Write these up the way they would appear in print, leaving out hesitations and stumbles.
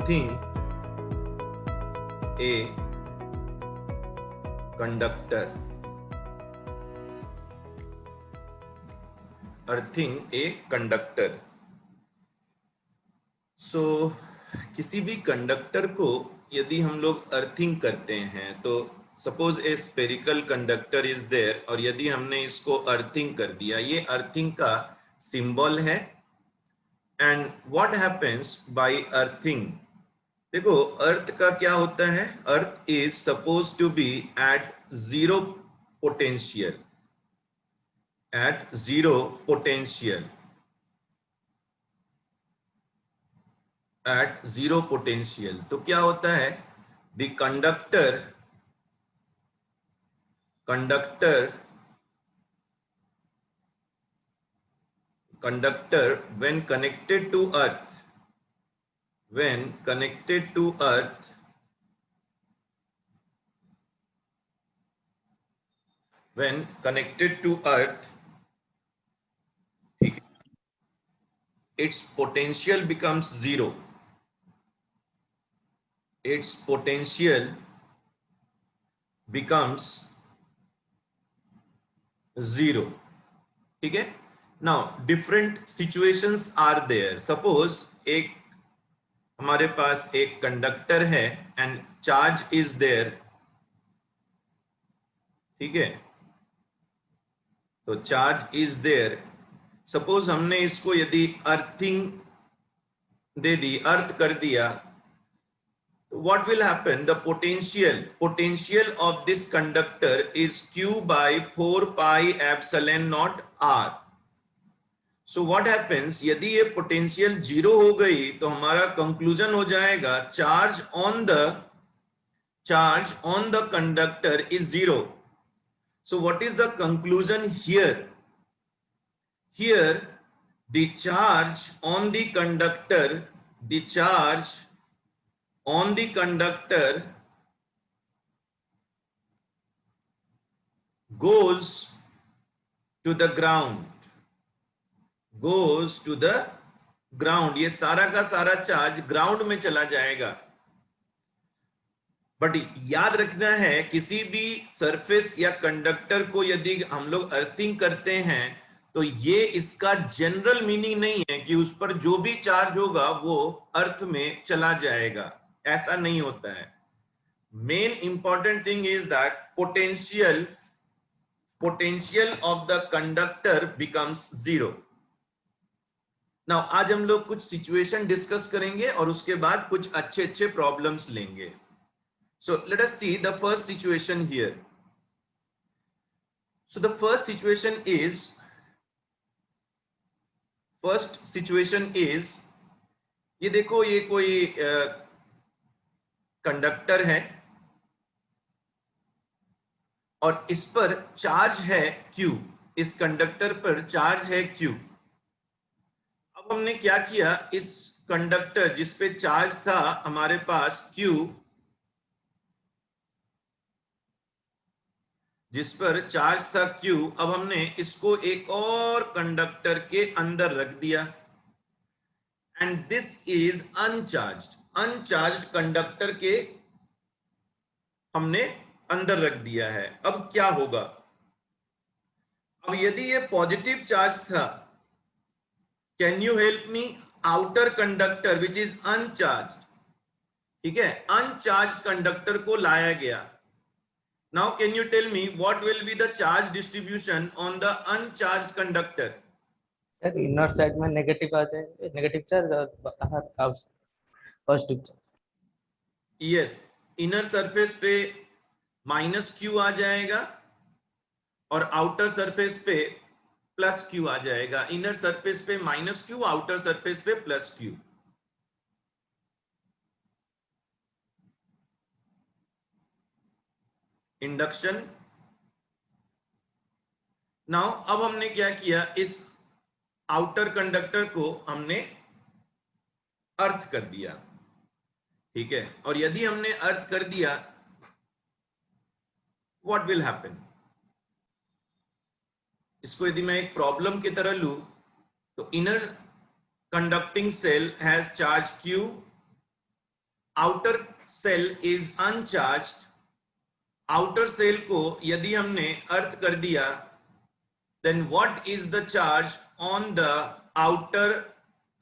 earthing a conductor. Earthing a conductor. So किसी भी conductor को यदि हम लोग अर्थिंग करते हैं तो suppose a spherical conductor is there, और यदि हमने इसको अर्थिंग कर दिया, ये अर्थिंग का सिंबल है। And what happens by earthing? देखो अर्थ का क्या होता है, earth is suppose to be at zero potential, at zero potential, at zero potential. तो क्या होता है, the conductor when connected to earth, its potential becomes zero. Its potential becomes zero. ठीक है। Now different situations are there. Suppose एक हमारे पास एक conductor है and charge is there. ठीक है, तो चार्ज इज देयर। सपोज हमने इसको यदि अर्थिंग दे दी, अर्थ कर दिया, तो what will happen, the potential of this conductor is Q by 4 pi epsilon naught R. So what happens, यदि ये पोटेंशियल जीरो हो गई तो हमारा कंक्लूजन हो जाएगा charge on the conductor is zero. So what is the conclusion here? Here the charge on the conductor goes to the ground. ये सारा का सारा चार्ज ग्राउंड में चला जाएगा। बट याद रखना है, किसी भी सरफेस या कंडक्टर को यदि हम लोग अर्थिंग करते हैं तो ये इसका जनरल मीनिंग नहीं है कि उस पर जो भी चार्ज होगा वो अर्थ में चला जाएगा, ऐसा नहीं होता है। Main important thing is that potential of the conductor becomes zero. Now आज हम लोग कुछ सिचुएशन डिस्कस करेंगे और उसके बाद कुछ अच्छे प्रॉब्लम्स लेंगे। So let us see the first situation here. So the first situation is ये देखो, ये कोई कंडक्टर है और इस पर चार्ज है Q, इस कंडक्टर पर चार्ज है Q। अब हमने क्या किया, इस कंडक्टर जिस पे चार्ज था हमारे पास Q, जिस पर चार्ज था Q, अब हमने इसको एक और कंडक्टर के अंदर रख दिया and this is uncharged conductor के हमने अंदर रख दिया है। अब क्या होगा, अब यदि ये पॉजिटिव चार्ज था, can you help me, outer conductor which is uncharged, ठीक है, अनचार्ज्ड कंडक्टर को लाया गया। Now can you tell me what will be the charge distribution on the uncharged conductor? Sir inner side में negative आ जाएगा, negative charge, और बाहर positive charge. Yes, inner surface पे -Q आ जाएगा और आउटर सरफेस पे +Q आ जाएगा। इनर सरफेस पे -Q, आउटर सरफेस पे +Q। इंडक्शन। नाउ अब हमने क्या किया, इस आउटर कंडक्टर को हमने अर्थ कर दिया, ठीक है, और यदि हमने अर्थ कर दिया, व्हाट विल हैपन, इसको यदि मैं एक प्रॉब्लम की तरह लूं तो inner conducting cell has charge Q outer cell is uncharged, outer cell को यदि हमने अर्थ कर दिया, then what is the charge on the outer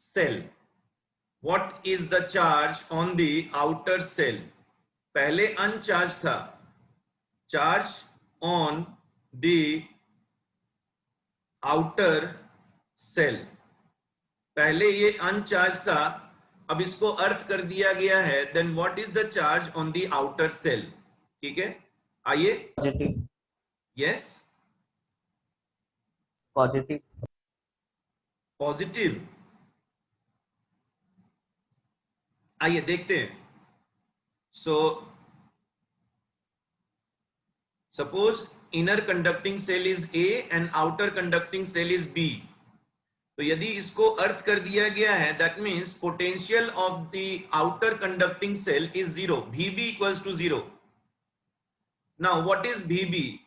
cell? What is the charge on the outer cell? पहले अनचार्ज था, charge on the outer cell, पहले ये अनचार्ज था, अब इसको अर्थ कर दिया गया है, then what is the charge on the outer cell? ठीक है, आइए, पॉजिटिव, यस, पॉजिटिव, पॉजिटिव, आइए देखते हैं। So suppose inner conducting cell is A and outer conducting cell is B, तो यदि इसको अर्थ कर दिया गया है, that means potential of the outer conducting cell is zero, VB equals to zero. Now what is VB?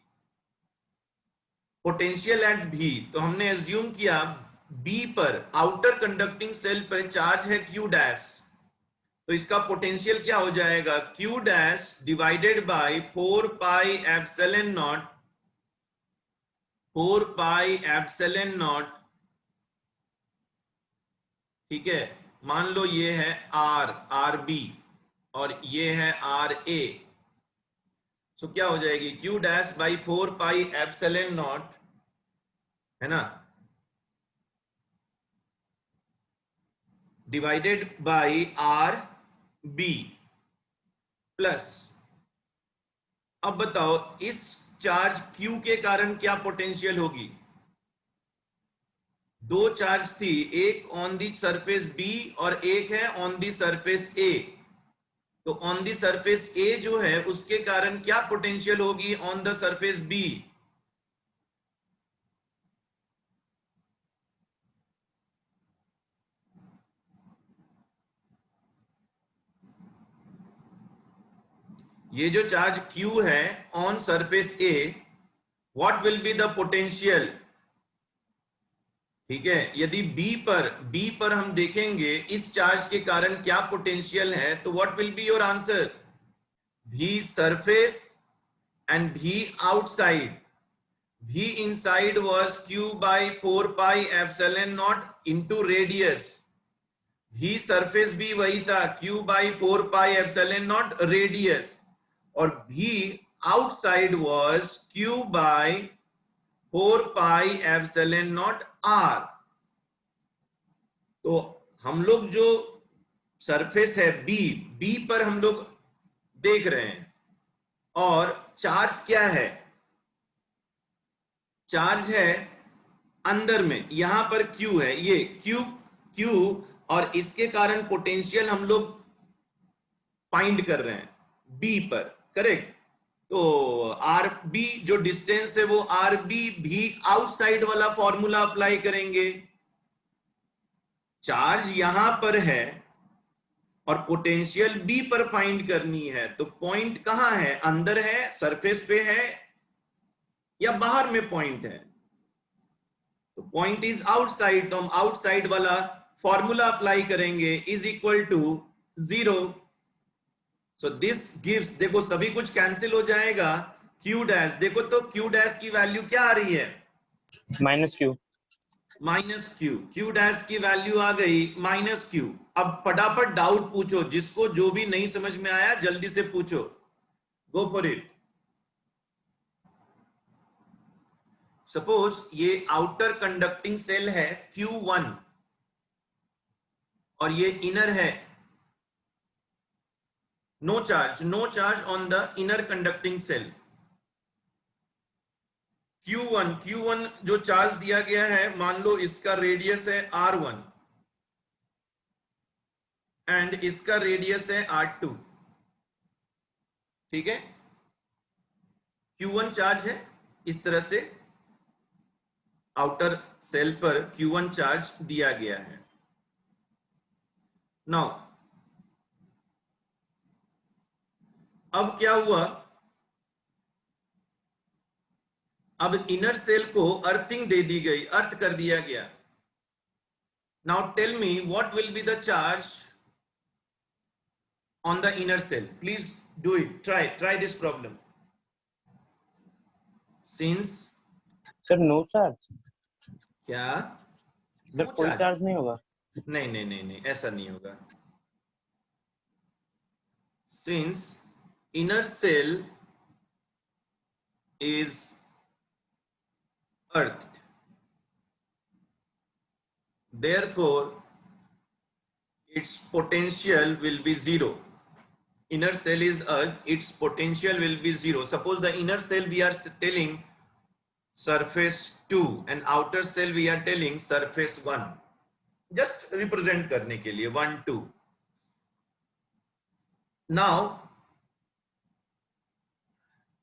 Potential at V, तो हमने assume किया B पर, आउटर कंडक्टिंग सेल पर चार्ज है Q डैश, तो इसका पोटेंशियल क्या हो जाएगा? Q dash divided bye 4 pi epsilon not, 4 pi epsilon not, ठीक है, मान लो ये है RB और ये है RA, सो क्या हो जाएगी? Q dash by 4 pi epsilon not, है ना, डिवाइडेड बाई RB प्लस, अब बताओ इस चार्ज Q के कारण क्या पोटेंशियल होगी? दो चार्ज थी, एक ऑन दी सरफेस B और एक है ऑन दी सरफेस A, तो ऑन दी सरफेस A जो है उसके कारण क्या पोटेंशियल होगी ऑन द सरफेस B? ये जो चार्ज Q है on surface A, what will be the potential? ठीक है, यदि B पर हम देखेंगे इस चार्ज के कारण क्या पोटेंशियल है, तो what will be your answer? V surface and V outside, V inside was Q by 4 pi epsilon naught into radius, V surface भी वही था, Q by 4 pi epsilon naught radius, और V outside was Q by 4 pi epsilon naught R। तो हम लोग जो surface है B पर हम लोग देख रहे हैं, और चार्ज क्या है? चार्ज है अंदर में, यहां पर Q है, ये Q और इसके कारण पोटेंशियल हम लोग फाइंड कर रहे हैं B पर, करेक्ट? तो RB जो डिस्टेंस है वो RB भी आउटसाइड वाला फॉर्मूला अप्लाई करेंगे, चार्ज यहां पर है और पोटेंशियल B पर फाइंड करनी है, तो पॉइंट कहां है? अंदर है, सरफेस पे है, या बाहर में पॉइंट है? तो पॉइंट इज आउटसाइड, तो हम आउटसाइड वाला फॉर्मूला अप्लाई करेंगे, is equal to 0। So this gives, देखो सभी कुछ कैंसिल हो जाएगा, Q डैश, देखो तो Q डैश की वैल्यू क्या आ रही है? -Q, Q डैश की वैल्यू आ गई -Q। अब फटाफट डाउट पूछो, जिसको जो भी नहीं समझ में आया जल्दी से पूछो, गो फॉर इट। सपोज ये आउटर कंडक्टिंग सेल है Q1 और ये इनर है, no charge on the inner conducting cell. Q1 जो चार्ज दिया गया है, मान लो इसका रेडियस है R1 एंड इसका रेडियस है R2, ठीक है, Q1 चार्ज है, इस तरह से आउटर सेल पर Q1 चार्ज दिया गया है। नाउ अब क्या हुआ? अब इनर सेल को अर्थिंग दे दी गई, अर्थ कर दिया गया। Now tell me what will be the charge on the inner cell. Please do it. Try this problem. Since sir no charge, क्या सर नो कोई चार्ज? चार्ज नहीं होगा। नहीं, ऐसा नहीं होगा. Since inner cell is earthed, therefore its potential will be zero. Inner cell is earthed, its potential will be zero. Suppose the inner cell we are telling surface 2 and outer cell we are telling surface 1. Just represent करने के लिए 1 2. Now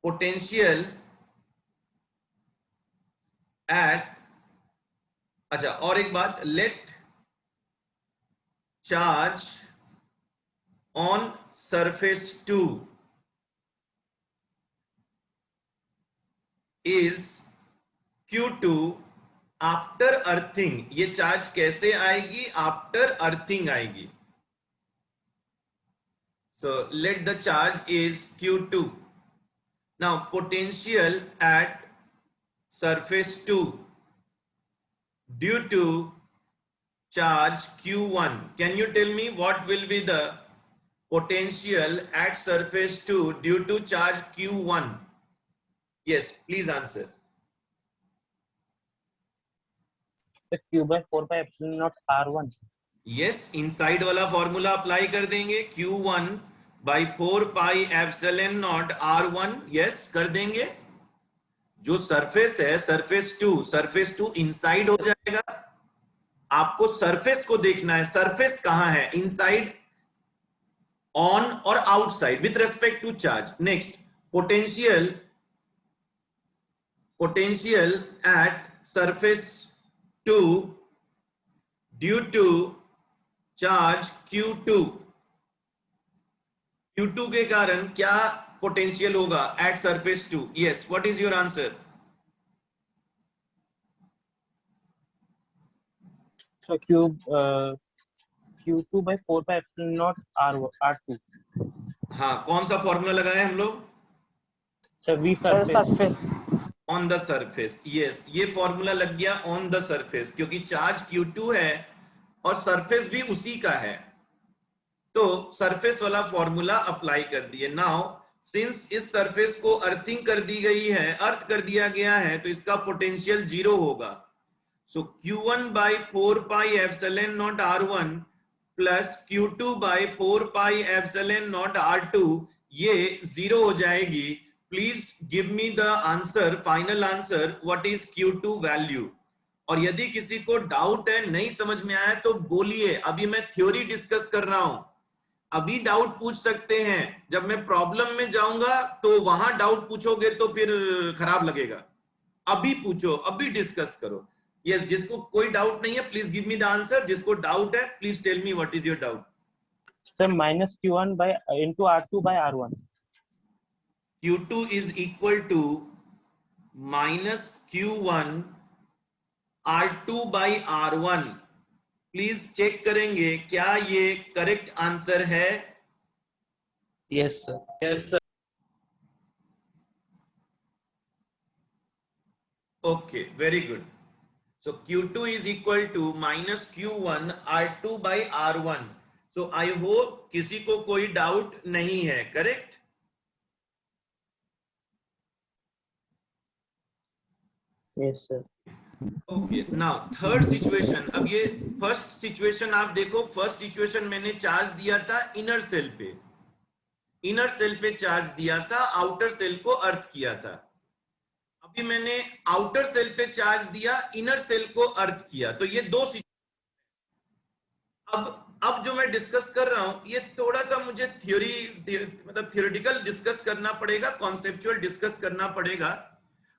potential at, अच्छा और एक बात, let charge on surface 2 is Q2 after earthing. ये charge कैसे आएगी? आफ्टर अर्थिंग आएगी. So let the charge is Q2. Now potential at surface 2 due to charge Q1. Can you tell me what will be the potential at surface 2 due to charge Q1? Yes, please answer. Q by 4 by epsilon naught R1. Yes, inside वाला formula apply कर देंगे. Q1 by 4 pi epsilon naught R1. yes, कर देंगे. जो surface है surface 2 inside हो जाएगा. आपको सरफेस को देखना है. सरफेस कहां है? इनसाइड, ऑन और outside with respect to charge. Next, potential at surface 2 due to charge Q2. Q2 के कारण क्या पोटेंशियल होगा at surface 2? Yes, what is your answer? So Q2 by 4 by epsilon naught R2. हाँ, कौन सा formula लगाए हम लोग? So V surface. On the surface. Yes, ये फॉर्मूला लग गया ऑन द सरफेस, क्योंकि चार्ज Q2 है और सरफेस भी उसी का है, तो सरफेस वाला फॉर्मूला अप्लाई कर दिए. नाउ सिंस इस सरफेस को अर्थिंग कर दी गई है, अर्थ कर दिया गया है, तो इसका पोटेंशियल जीरो होगा. सो Q1 by 4 pi epsilon naught R1 plus Q2 by 4 pi epsilon naught R2, ये जीरो हो जाएगी. Please give me the answer, final answer. What is Q2 value? और यदि किसी को डाउट है, नहीं समझ में आया, तो बोलिए. अभी मैं थ्योरी डिस्कस कर रहा हूं, अभी डाउट पूछ सकते हैं. जब मैं प्रॉब्लम में जाऊंगा तो वहां डाउट पूछोगे तो फिर खराब लगेगा. अभी पूछो, अभी डिस्कस करो. यस, जिसको कोई डाउट नहीं है please give me the answer. जिसको डाउट है please tell me what is your doubt. Sir minus Q1 by into R2 by R1. Q2 is equal to minus Q1 R2 by R1. Please check करेंगे क्या ये correct answer है. Yes sir. Yes sir. Okay, very good. So Q2 is equal to minus Q1 R2 by R1. So I hope किसी को कोई doubt नहीं है. Correct? Yes sir. Okay, now third situation. अब ये फर्स्ट सिचुएशन आप देखो. फर्स्ट सिचुएशन मैंने चार्ज दिया था इनर सेल पे, इनर सेल पे चार्ज दिया था, आउटर सेल को अर्थ किया था. अभी मैंने आउटर सेल पे चार्ज दिया, इनर सेल को अर्थ किया. तो ये दो सिचुएशन. अब जो मैं डिस्कस कर रहा हूं, ये थोड़ा सा मुझे थ्योरी, मतलब थ्योरेटिकल डिस्कस करना पड़ेगा, कॉन्सेप्चुअल डिस्कस करना पड़ेगा.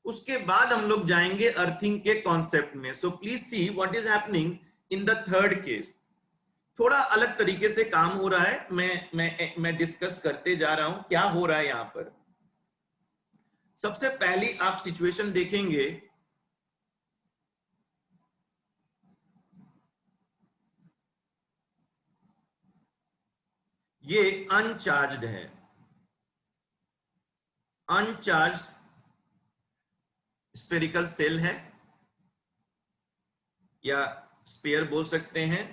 उसके बाद हम लोग जाएंगे अर्थिंग के कॉन्सेप्ट में. So please see what is happening in the third case. थोड़ा अलग तरीके से काम हो रहा है. मैं डिस्कस करते जा रहा हूं क्या हो रहा है यहां पर. सबसे पहली आप सिचुएशन देखेंगे. ये अनचार्ज्ड है, अनचार्ज्ड स्फेरिकल सेल है या स्फीयर बोल सकते हैं,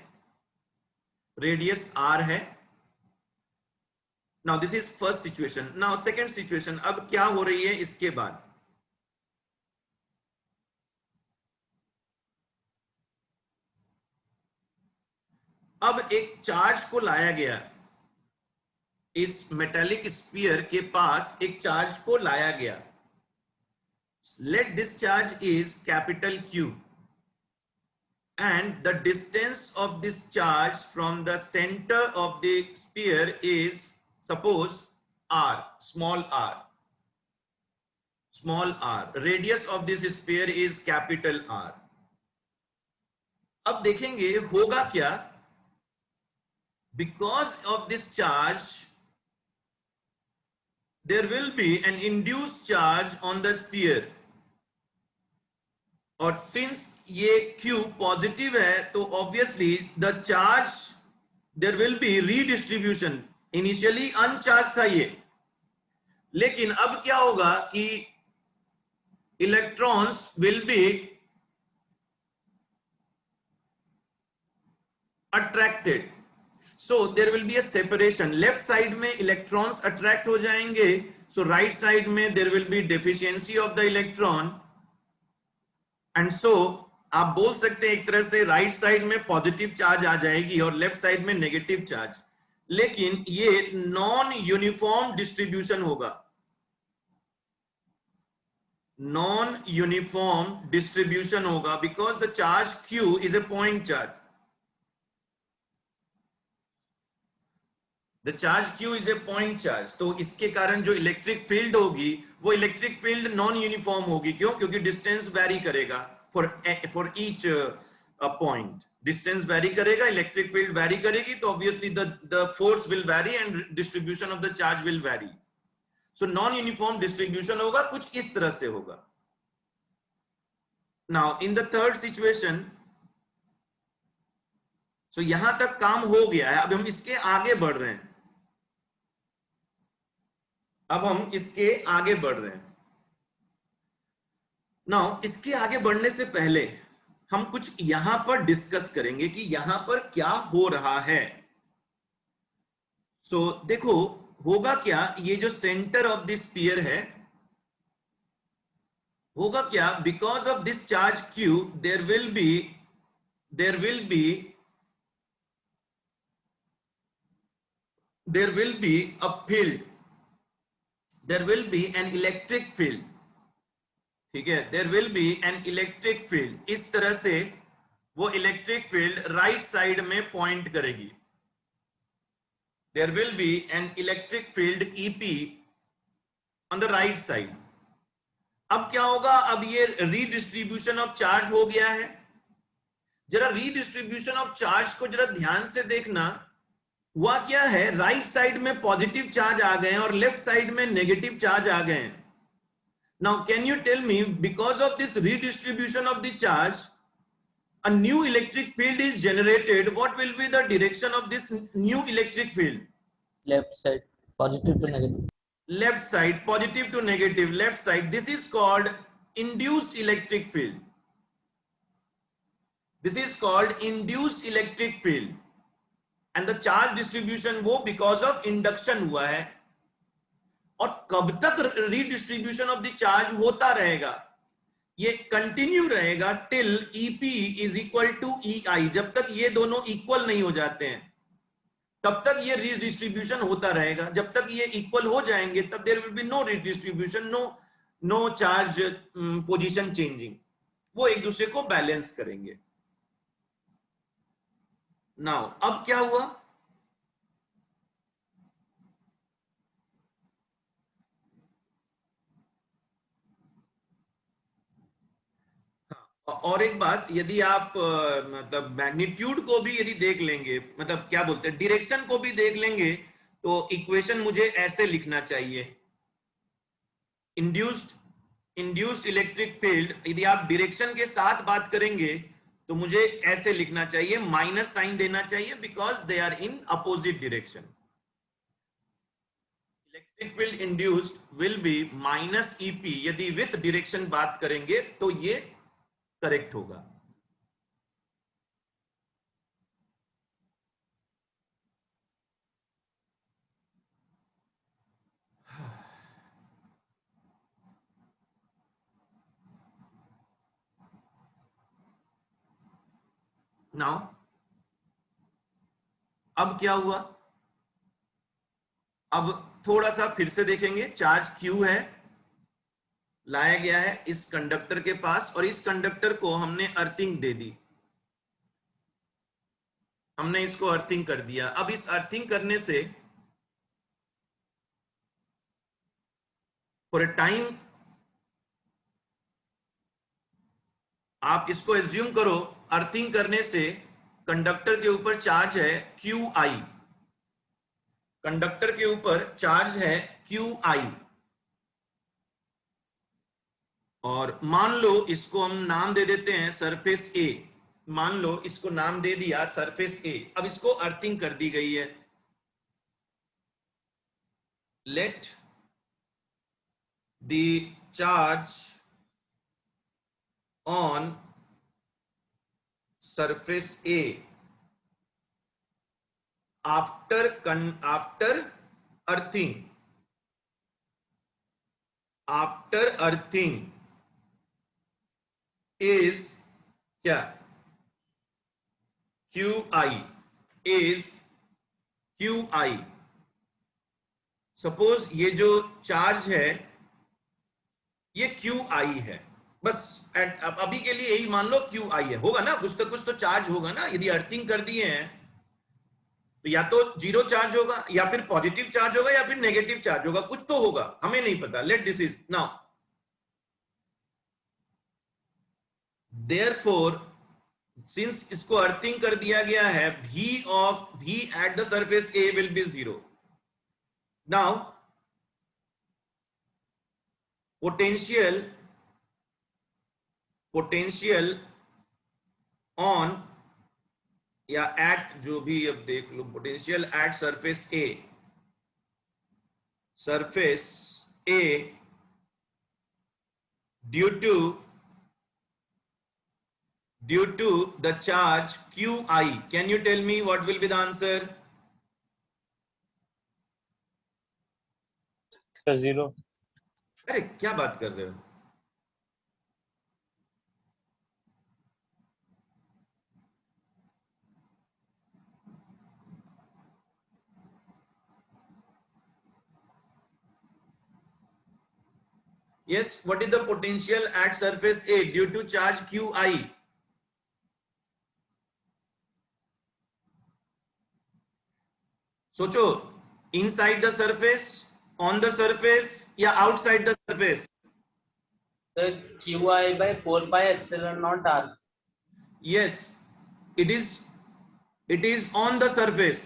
रेडियस r है। Now this is first situation. Now second situation, अब क्या हो रही है इसके बाद, अब एक चार्ज को लाया गया, इस मेटेलिक स्फीयर के पास एक चार्ज को लाया गया। Let this charge is capital Q and the distance of this charge from the center of the sphere is suppose r, small r, small r. Radius of this sphere is capital R. अब देखेंगे होगा क्या, because of this charge there will be an induced charge on the sphere, और since ये Q positive है तो obviously the charge there will be redistribution. Initially uncharge था ये, लेकिन अब क्या होगा कि electrons will be attracted, so there will be a separation. Left side में इलेक्ट्रॉन्स अट्रैक्ट हो जाएंगे, सो राइट साइड में there will be deficiency of the electron, and so आप बोल सकते हैं एक तरह से राइट साइड में पॉजिटिव चार्ज आ जाएगी और लेफ्ट साइड में नेगेटिव चार्ज। लेकिन ये नॉन यूनिफॉर्म डिस्ट्रीब्यूशन होगा, नॉन यूनिफॉर्म डिस्ट्रीब्यूशन होगा, because the charge Q is a point charge, the charge Q is a point charge. तो इसके कारण जो इलेक्ट्रिक फील्ड होगी वो इलेक्ट्रिक फील्ड नॉन यूनिफॉर्म होगी। क्यों? क्योंकि डिस्टेंस वेरी करेगा for each point, distance vary करेगा, electric field vary करेगी, तो obviously the force will vary and distribution of the charge will vary. So non uniform distribution होगा, कुछ इस तरह से होगा। Now in the third situation, so यहां तक काम हो गया है, अब हम इसके आगे बढ़ रहे हैं, अब हम इसके आगे बढ़ रहे हैं। नाउ इसके आगे बढ़ने से पहले हम कुछ यहां पर डिस्कस करेंगे कि यहां पर क्या हो रहा है। सो देखो होगा क्या, ये जो सेंटर ऑफ दिस स्फीयर है, होगा क्या, because of this charge Q there will be a field, there will be an electric field, ठीक है, there will be an electric field. इस तरह से वो इलेक्ट्रिक फील्ड राइट साइड में पॉइंट करेगी, there will be an electric field EP on the right side. अब क्या होगा, अब ये रीडिस्ट्रीब्यूशन ऑफ चार्ज हो गया है। जरा रीडिस्ट्रीब्यूशन ऑफ चार्ज को जरा ध्यान से देखना, हुआ क्या है, राइट साइड में पॉजिटिव चार्ज आ गए और लेफ्ट साइड में नेगेटिव चार्ज आ गए। Now, can you tell me, because of this redistribution of the charge, a new electric field is generated. What will be the direction of this new electric field? Left side, positive to negative. Left side, positive to negative, left side. This is called induced electric field. This is called induced electric field. And the charge distribution वो because of induction हुआ है। और कब तक redistribution of the charge होता रहेगा, ये continue रहेगा till EP is equal to EI। जब तक ये दोनों इक्वल नहीं हो जाते हैं तब तक ये रीडिस्ट्रीब्यूशन होता रहेगा। जब तक ये इक्वल हो जाएंगे तब there will be no redistribution, no charge position changing, वो एक दूसरे को बैलेंस करेंगे। नाउ अब क्या हुआ, और एक बात, यदि आप मतलब मैग्नीट्यूड को भी यदि देख लेंगे, मतलब क्या बोलते हैं, डायरेक्शन को भी देख लेंगे, तो इक्वेशन मुझे ऐसे लिखना चाहिए, इंड्यूस्ड इलेक्ट्रिक फील्ड, यदि आप डायरेक्शन के साथ बात करेंगे तो मुझे ऐसे लिखना चाहिए, माइनस साइन देना चाहिए, because they are in opposite direction. Electric field induced will be minus EP, यदि विथ डायरेक्शन बात करेंगे तो ये करेक्ट होगा। नाउ अब क्या हुआ, अब थोड़ा सा फिर से देखेंगे। चार्ज Q है, लाया गया है इस कंडक्टर के पास, और इस कंडक्टर को हमने अर्थिंग दे दी, हमने इसको अर्थिंग कर दिया। अब इस अर्थिंग करने से फॉर अ टाइम आप इसको एज्यूम करो, अर्थिंग करने से कंडक्टर के ऊपर चार्ज है QI, कंडक्टर के ऊपर चार्ज है QI, और मान लो इसको हम नाम दे देते हैं सरफेस A, मान लो इसको नाम दे दिया सरफेस A। अब इसको अर्थिंग कर दी गई है। Late the charge on surface A after earthing, after earthing is क्या, QI is QI। सपोज ये जो चार्ज है ये QI है, बस अभी के लिए यही मान लो QI है, होगा ना, कुछ तो चार्ज होगा ना। यदि अर्थिंग कर दिए हैं तो या तो जीरो चार्ज होगा, या फिर पॉजिटिव चार्ज होगा, या फिर नेगेटिव चार्ज होगा, कुछ तो होगा, हमें नहीं पता। Let this is now, therefore since इसको अर्थिंग कर दिया गया है, V at the surface A will be 0। now potential on या एट, जो भी अब देख लो, potential at surface A due to the charge QI, can you tell me what will be the answer? 0। अरे क्या बात कर रहे हो, yes, what is the potential at surface A due to charge QI? सोचो, inside the surface, on the surface, या outside the surface? QI by 4 pi epsilon naught R। yes, it is on the surface,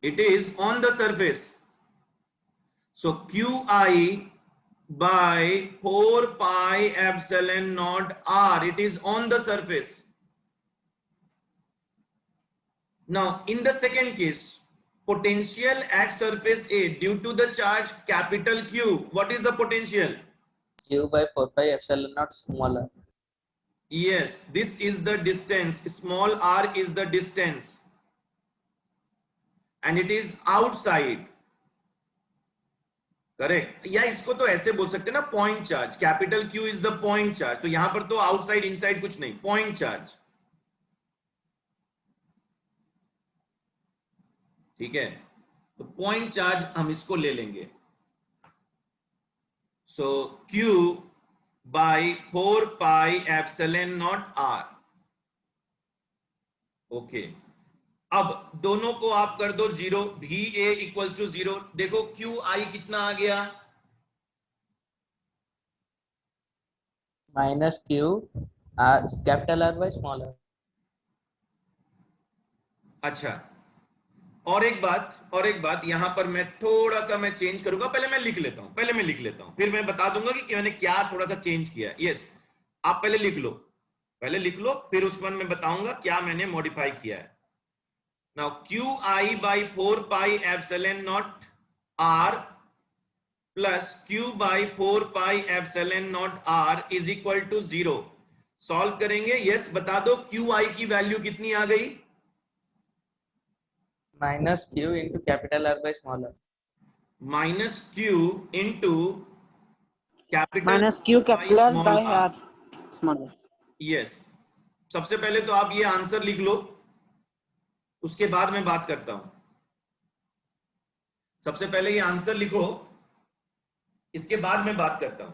it is on the surface, so QI by 4 pi epsilon naught R, it is on the surface. Now in the second case, potential at surface A due to the charge capital Q, what is the potential? Q by 4 pi epsilon naught smaller। yes, this is the distance, small r is the distance, and it is outside, correct. या इसको तो ऐसे बोल सकते हैं ना, point charge, capital Q is the point charge, तो यहां पर तो आउटसाइड इनसाइड कुछ नहीं, पॉइंट चार्ज, ठीक है। तो पॉइंट चार्ज हम इसको ले लेंगे, सो Q by 4 pi epsilon not R। Okay, अब दोनों को आप कर दो 0, VA इक्वल्स टू 0। देखो QI कितना आ गया, minus Q R capital R by small r। अच्छा, और एक बात यहां पर मैं थोड़ा सा मैं चेंज करूंगा, पहले मैं लिख लेता हूं, फिर मैं बता दूंगा कि मैंने क्या थोड़ा सा चेंज किया है। यस, आप पहले लिख लो, फिर उस पर मैं बताऊंगा क्या मैंने मॉडिफाई किया है। Now qi by 4 pi epsilon naught r plus q by 4 pi epsilon naught r is equal to 0. Solve करेंगे. यस, बता दो qi की वैल्यू कितनी आ गई? Minus Q into capital R by small R. Minus q into capital minus Q by capital R small by R. R small R. Yes, सबसे पहले तो आप ये आंसर लिख लो, उसके बाद मैं बात करता हूं. सबसे पहले ये आंसर लिखो, इसके बाद मैं बात करता हूं.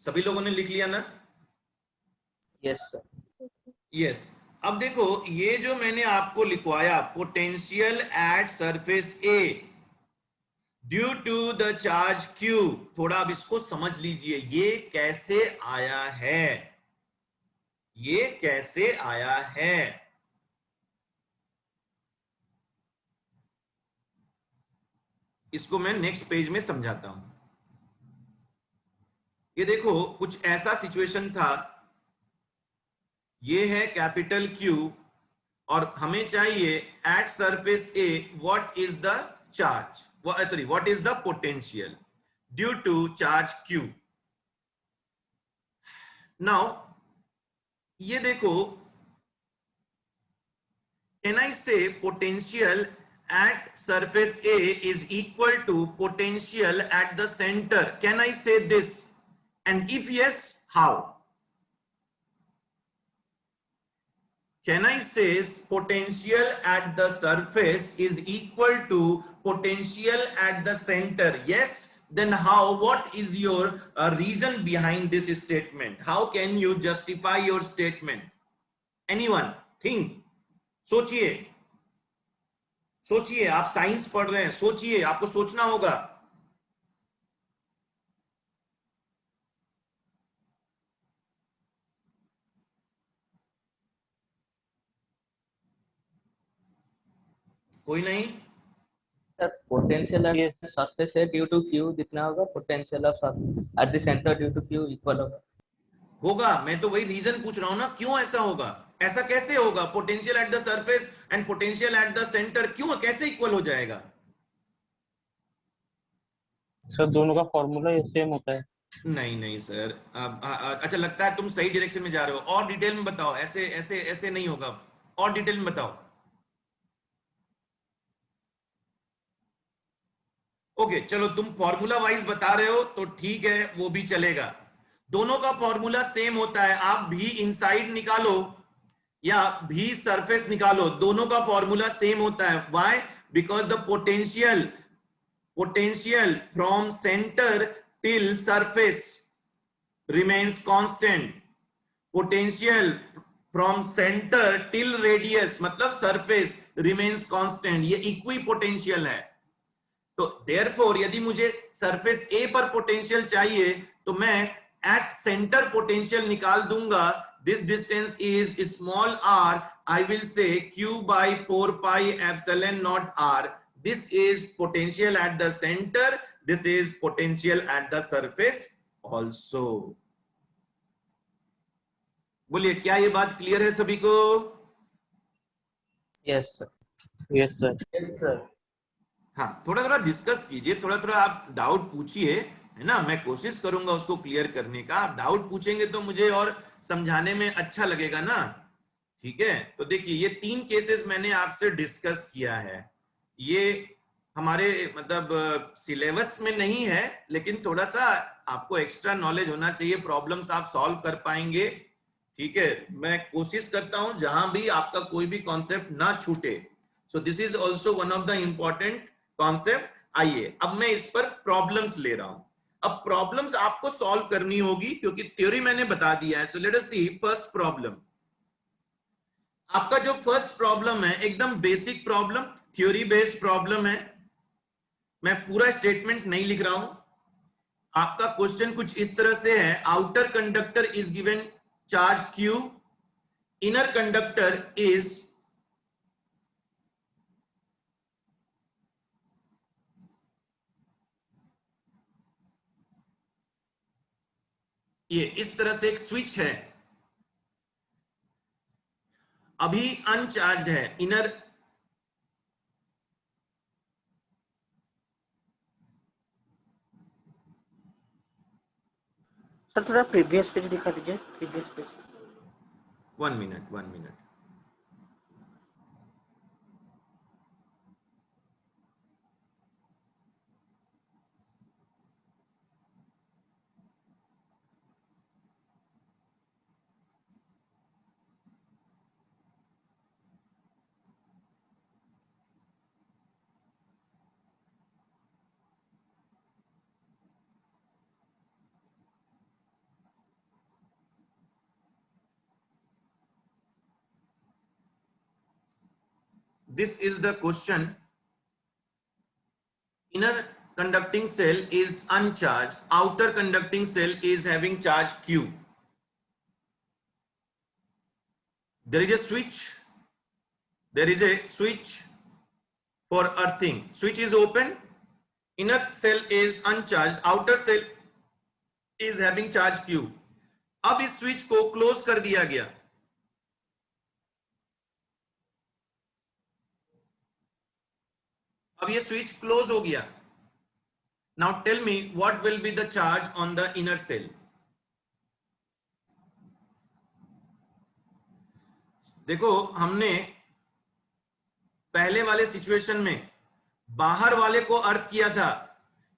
सभी लोगों ने लिख लिया ना? Yes sir. यस. अब देखो, ये जो मैंने आपको लिखवाया, potential at surface A due to the charge Q, थोड़ा अब इसको समझ लीजिए. ये कैसे आया है? ये कैसे आया है? इसको मैं नेक्स्ट पेज में समझाता हूं. ये देखो, कुछ ऐसा सिचुएशन था. ये है कैपिटल Q और हमें चाहिए at surface A what is the charge, sorry, what is the potential due to charge Q. Now ये देखो, can I say potential at surface A is equal to potential at the center? Can I say this? And if yes, how? Can I say potential at the surface is equal to potential at the center? Yes. Then how? What is your reason behind this statement? How can you justify your statement? Anyone? Think. सोचिए, सोचिए. आप science पढ़ रहे हैं, सोचिए, आपको सोचना होगा. कोई नहीं? सर पोटेंशियल एट सरफेस है ड्यू टू क्यू जितना होगा, potential of at the centre due to Q equal होगा. होगा. मैं तो वही रीजन पूछ रहा हूं ना, क्यों ऐसा होगा? ऐसा कैसे होगा? Potential at the surface and potential at the centre क्यों, कैसे इक्वल हो जाएगा? सर दोनों का फॉर्मूला सेम होता है. नहीं नहीं सर. अच्छा, लगता है तुम सही डायरेक्शन में जा रहे हो. और डिटेल में बताओ. ऐसे ऐसे ऐसे नहीं होगा. और डिटेल में बताओ. ओके, चलो, तुम फॉर्मूला वाइज बता रहे हो तो ठीक है, वो भी चलेगा. दोनों का फॉर्मूला सेम होता है. आप भी इनसाइड निकालो या भी सरफेस निकालो, दोनों का फॉर्मूला सेम होता है. Why? Because the potential from center till surface remains constant. Potential from center till radius, मतलब surface, remains constant. ये इक्विपोटेंशियल है. तो therefore यदि मुझे सरफेस A पर पोटेंशियल चाहिए तो मैं एट सेंटर पोटेंशियल निकाल दूंगा. This distance is small r. I will say q by 4 pi epsilon naught r. This is potential at the center. This is potential at the surface also. बोलिए, क्या ये बात clear है सभी को? Yes sir. Yes sir. Yes sir. हाँ, थोड़ा थोड़ा डिस्कस कीजिए, थोड़ा थोड़ा आप डाउट पूछिए, है ना. मैं कोशिश करूंगा उसको क्लियर करने का. आप डाउट पूछेंगे तो मुझे और समझाने में अच्छा लगेगा ना. ठीक है. तो देखिए, ये 3 केसेस मैंने आपसे डिस्कस किया है. ये हमारे मतलब सिलेबस में नहीं है, लेकिन थोड़ा सा आपको एक्स्ट्रा नॉलेज होना चाहिए. प्रॉब्लम्स आप सॉल्व कर पाएंगे. ठीक है. मैं कोशिश करता हूं जहां भी आपका कोई भी कॉन्सेप्ट ना छूटे. So this is also one of the important concept. आइए, अब मैं इस पर प्रॉब्लम्स ले रहा हूं. अब प्रॉब्लम्स आपको सॉल्व करनी होगी क्योंकि थ्योरी मैंने बता दिया है. सो लेट अस सी फर्स्ट प्रॉब्लम. आपका जो फर्स्ट प्रॉब्लम है एकदम basic problem, theory based problem है. मैं पूरा स्टेटमेंट नहीं लिख रहा हूं. आपका क्वेश्चन कुछ इस तरह से है. Outer conductor is given charge Q, inner conductor is ये इस तरह से एक स्विच है, अभी अनचार्ज है, इनर सर थोड़ा प्रीवियस पेज दिखा दीजिए, previous page. 1 minute. This is the question. Inner conducting cell is uncharged, outer conducting cell is having charge Q. There is a switch. There is a switch for earthing. Switch is open. Inner cell is uncharged. Outer cell is having charge Q. अब इस switch को close कर दिया गया. अब ये switch close हो गया. Now tell me what will be the charge on the inner cell. देखो हमने पहले वाले सिचुएशन में बाहर वाले को अर्थ किया था.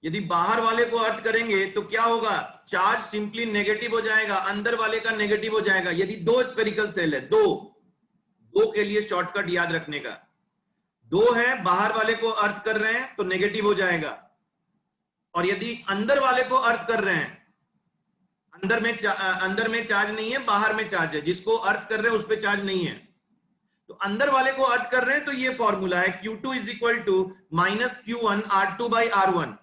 यदि बाहर वाले को अर्थ करेंगे तो क्या होगा? चार्ज सिंपली नेगेटिव हो जाएगा, अंदर वाले का नेगेटिव हो जाएगा. यदि दो स्फेरिकल सेल है, दो के लिए शॉर्टकट याद रखने का, दो है, बाहर वाले को अर्थ कर रहे हैं तो नेगेटिव हो जाएगा. और यदि अंदर वाले को अर्थ कर रहे हैं, अंदर में चार्ज नहीं है, बाहर में चार्ज है. जिसको अर्थ कर रहे हैं उस पर चार्ज नहीं है, तो अंदर वाले को अर्थ कर रहे हैं. तो ये फॉर्मूला है Q2 is equal to minus Q1 R2 by R1.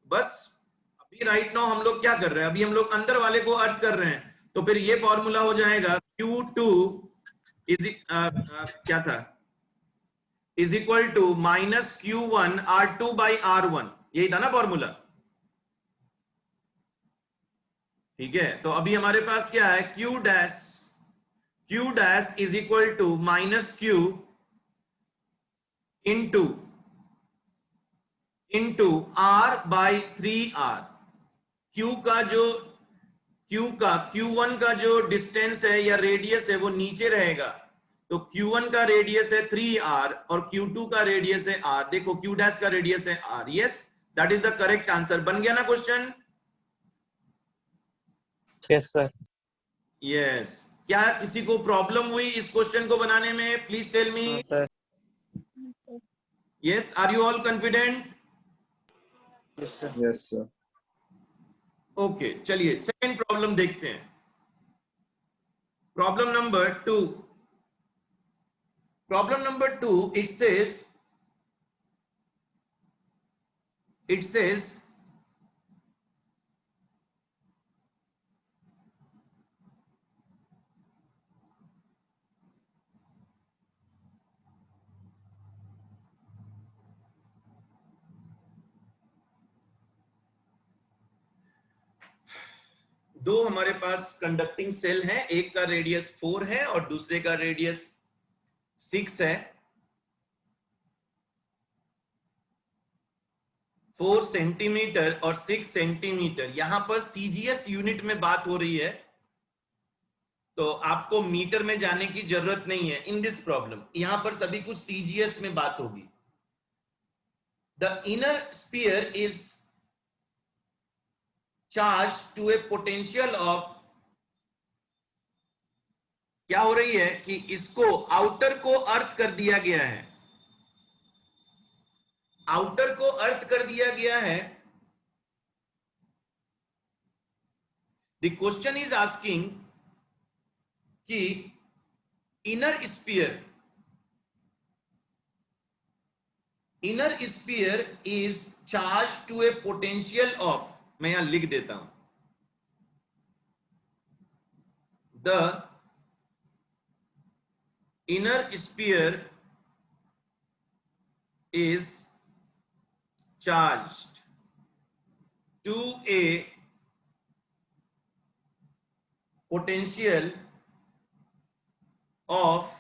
बस अभी राइट नाउ हम लोग क्या कर रहे हैं? अभी हम लोग अंदर वाले को अर्थ कर रहे हैं, तो फिर ये फॉर्मूला हो जाएगा Q2 इज क्या था, is equal to minus Q1 R2 by R1. यही था ना फॉर्मूला? ठीक है, तो अभी हमारे पास क्या है? Q dash is equal to minus Q into R by 3R. Q1 का जो डिस्टेंस है या रेडियस है वो नीचे रहेगा, तो Q1 का रेडियस है 3R और Q2 का रेडियस है R. देखो Q डैश का रेडियस है R. Yes, that is the correct answer. बन गया ना क्वेश्चन? Yes sir. यस. क्या किसी को प्रॉब्लम हुई इस क्वेश्चन को बनाने में? Please tell me. Sir. Yes, are you all confident? Yes sir. Okay, चलिए सेकंड प्रॉब्लम देखते हैं. Problem number 2. Problem number 2, it says दो हमारे पास कंडक्टिंग सेल है, एक का रेडियस 4 है और दूसरे का रेडियस 6 है. 4 सेंटीमीटर और 6 सेंटीमीटर. यहां पर सीजीएस यूनिट में बात हो रही है, तो आपको मीटर में जाने की जरूरत नहीं है इन दिस प्रॉब्लम. यहां पर सभी कुछ सीजीएस में बात होगी. The inner sphere is charge to a potential of, क्या हो रही है कि इसको आउटर को अर्थ कर दिया गया है. आउटर को अर्थ कर दिया गया है. द क्वेश्चन इज आस्किंग कि inner sphere is charge to a potential of, मैं यहां लिख देता हूं, the inner sphere is charged to a potential of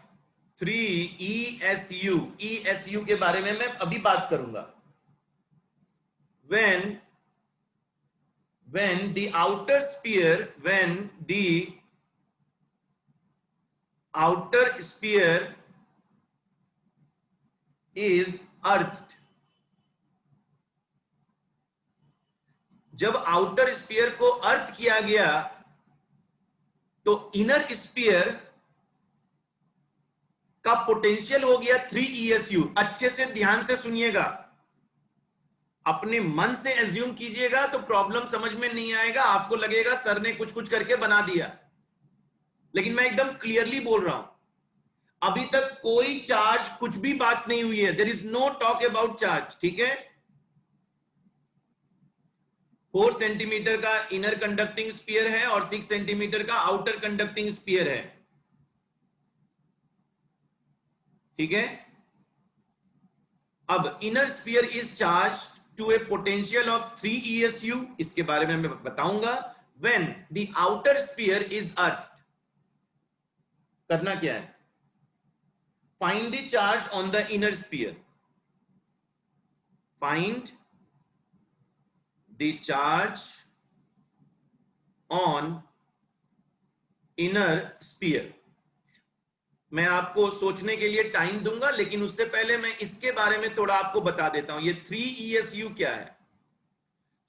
3 ESU, ESU के बारे में मैं अभी बात करूंगा। when the outer sphere is earthed, जब आउटर स्फीयर को अर्थ किया गया तो इनर स्फीयर का पोटेंशियल हो गया 3 ESU। अच्छे से ध्यान से सुनिएगा, अपने मन से एज्यूम कीजिएगा तो प्रॉब्लम समझ में नहीं आएगा, आपको लगेगा सर ने कुछ कुछ करके बना दिया, लेकिन मैं एकदम क्लियरली बोल रहा हूं, अभी तक कोई चार्ज कुछ भी बात नहीं हुई है। There is no talk about charge, ठीक है। 4 सेंटीमीटर का इनर कंडक्टिंग स्फीयर है और 6 सेंटीमीटर का आउटर कंडक्टिंग स्फीयर है, ठीक है। अब inner sphere is charge to a potential of 3 ESU, इसके बारे में मैं बताऊंगा। When the outer sphere is earth, करना क्या है, find the charge on the inner sphere, find the charge on inner sphere। मैं आपको सोचने के लिए टाइम दूंगा, लेकिन उससे पहले मैं इसके बारे में थोड़ा आपको बता देता हूं, ये 3 ESU क्या है।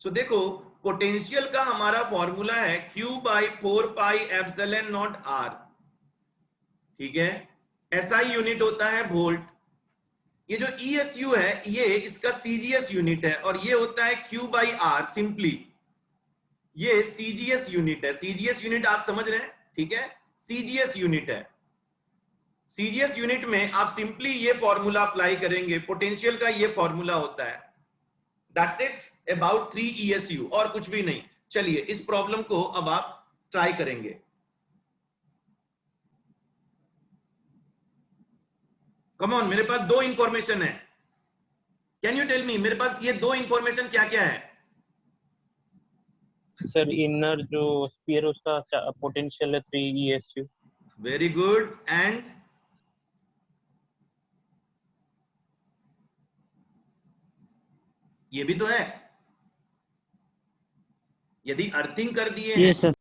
सो देखो, पोटेंशियल का हमारा फॉर्मूला है Q/4πε0R, ठीक है। SI यूनिट होता है वोल्ट। ये जो ESU है ये इसका CGS यूनिट है, और ये होता है Q/R, सिंपली ये CGS यूनिट है। CGS यूनिट आप समझ रहे हैं, ठीक है, CGS यूनिट है। CGS यूनिट में आप सिंपली ये फॉर्मूला अप्लाई करेंगे, पोटेंशियल का ये फॉर्मूला होता है। दैट्स इट अबाउट 3 ESU, और कुछ भी नहीं। चलिए इस प्रॉब्लम को अब आप ट्राई करेंगे। कम ऑन, मेरे पास 2 इंफॉर्मेशन है। कैन यू टेल मी, मेरे पास ये 2 इंफॉर्मेशन क्या क्या है? सर इनर जो स्फीयर उसका पोटेंशियल है 3 ESU। Very good. एंड ये भी तो है। यदि अर्थिंग कर दिए हैं, यस सर।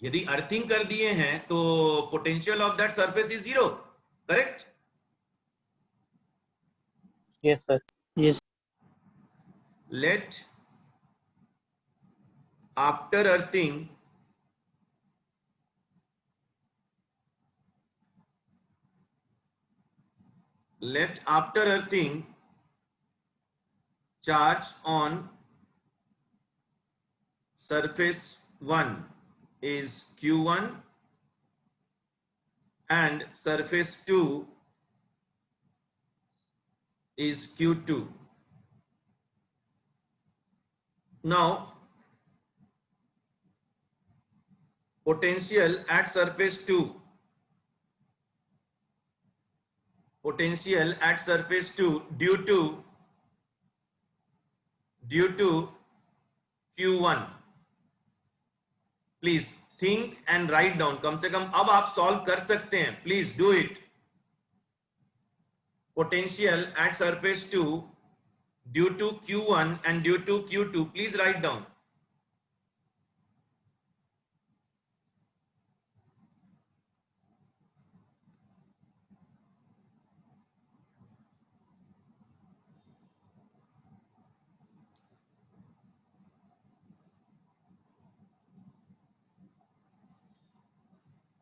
यदि अर्थिंग कर दिए हैं तो potential of that surface is 0, correct? Yes sir. Yes. Let after earthing charge on surface 1 is Q1 and surface 2 is Q2. Now potential at surface 2 due to Q1, please think and write down. कम से कम अब आप solve कर सकते हैं, please do it. Potential at surface 2 due to Q1 and due to Q2, please write down.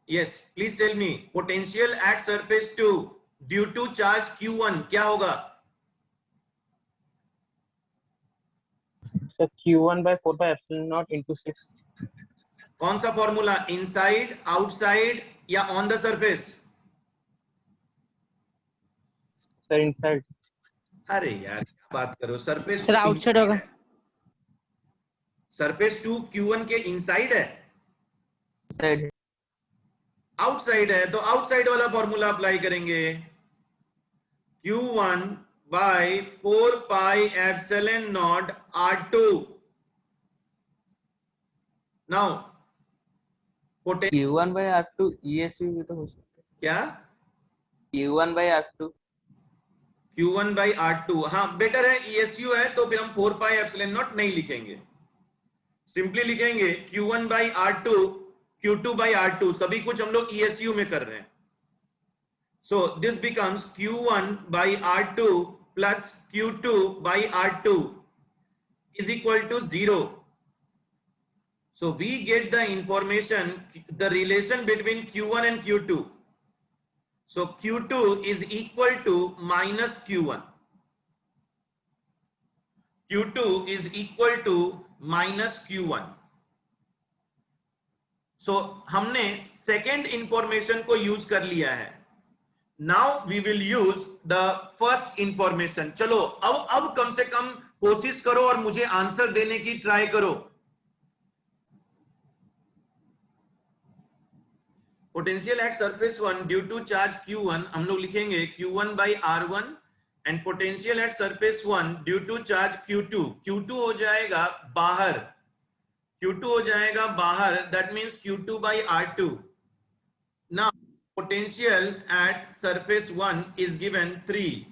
Yes, please tell me, potential at surface 2 due to charge Q1 क्या होगा? Sir Q1/4/ε0 into 6। कौन सा formula, inside, outside या on the surface? Sir inside. अरे यार क्या बात करो, सरफेस सर आउटसाइड होगा। सरफेस 2 Q1 के इनसाइड है, साइड आउटसाइड है, तो आउटसाइड वाला फॉर्मूला अप्लाई करेंगे। Q1/4πε0 R2। Now Q1 by R2 ESU भी तो हो सकता क्या है, Q1 by R2 Q1 by R2, हाँ बेटर है, ESU है तो फिर हम 4 pi epsilon नॉट नहीं लिखेंगे, सिंपली लिखेंगे Q1 by R2 Q2 by R2, सभी कुछ हम लोग ESU में कर रहे हैं. So this becomes Q1 by R2 plus Q2 by R2 is equal to 0. So we get the information, the relation between Q1 and Q2. So Q2 is equal to minus Q1. Q2 is equal to minus Q1. So हमने second information को use कर लिया है. Now we will use the first information. चलो अब कम से कम कोशिश करो और मुझे आंसर देने की ट्राई करो. Potential at surface 1 due to charge Q1, हम लोग लिखेंगे Q1 by R1 and potential at surface 1 due to charge Q2. Q2 हो जाएगा बाहर, Q2 हो जाएगा बाहर, that means Q2 by R2. Now potential at surface 1 is given 3.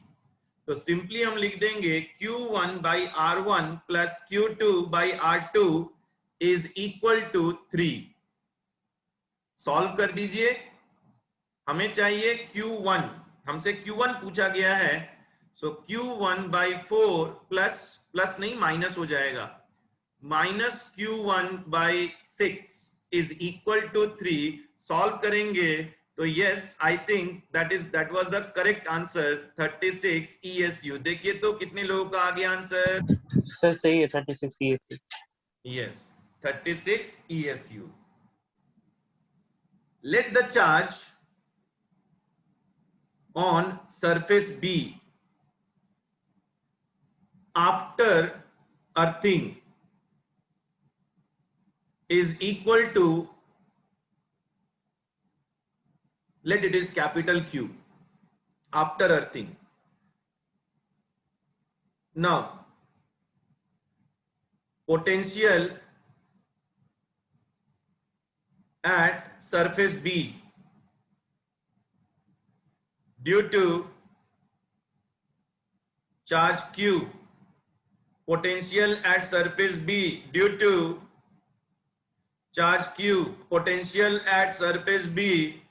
तो simply हम लिख देंगे Q1 by R1 plus Q2 by R2 is equal to 3. Solve कर दीजिए. हमें चाहिए Q1, हमसे Q1 पूछा गया है. सो Q1 by 4 प्लस नहीं माइनस हो जाएगा, minus Q1 by 6 is equal to 3. Solve करेंगे तो yes, I think that was the correct answer, 36 ESU. देखिए तो कितने लोगों का आ गया आंसर. सर सही है 36 ESU. Yes, 36 ESU. Let the charge on surface B after earthing is equal to, let it is capital Q, after earthing. Now potential at surface B due to charge Q, potential at surface B due to charge Q, potential at surface B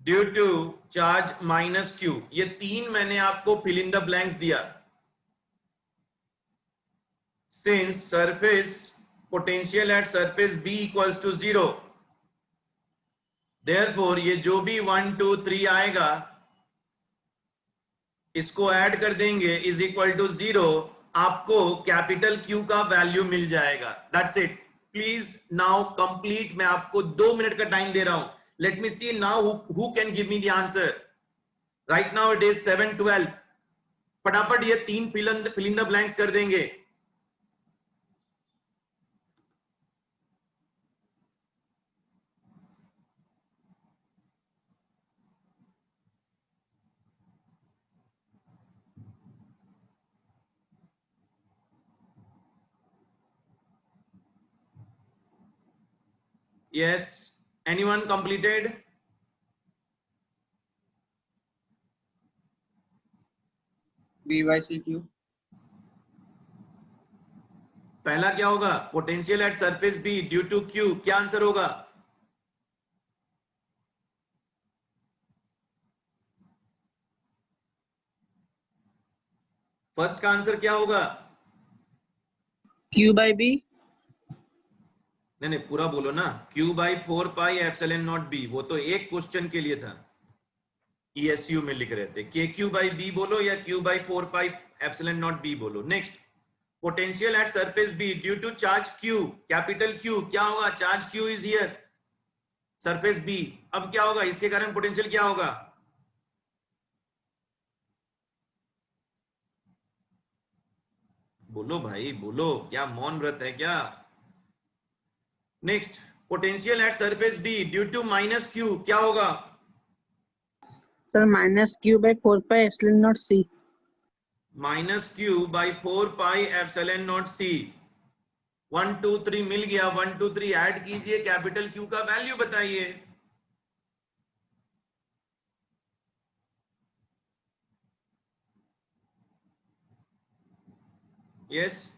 due to charge minus Q. ये तीन मैंने आपको fill in the blanks दिया. Since surface potential at surface B equals to 0, therefore ये जो भी 1 2 3 आएगा इसको ऐड कर देंगे is equal to 0. आपको कैपिटल Q का वैल्यू मिल जाएगा. That's it. Please now complete. मैं आपको 2 मिनट का टाइम दे रहा हूं. Let me see now who can give me the answer. Right now it is 7:12. फटाफट ये तीन fill in the blanks कर देंगे. Yes, anyone completed? B by CQ. पहला क्या होगा? Potential at surface B due to Q. क्या answer होगा? फर्स्ट का आंसर क्या होगा? Q by B. नहीं पूरा बोलो ना. Q by 4 pi epsilon not B. वो तो एक क्वेश्चन के लिए था, ESU में लिख रहे थे. KQ by B बोलो या Q by 4 pi epsilon not B बोलो. Next, potential at surface B due to charge Q, capital Q. क्या होगा? Charge Q is here, surface B. अब क्या होगा? इसके कारण पोटेंशियल क्या होगा? बोलो भाई बोलो, क्या मौन व्रत है क्या? Next, potential at surface B due to minus Q. क्या होगा? Sir, minus Q by 4 pi epsilon naught C. Minus Q by 4 pi epsilon not C. 1 2 3 मिल गया, 1 2 3 ऐड कीजिए, कैपिटल क्यू का वैल्यू बताइए। यस,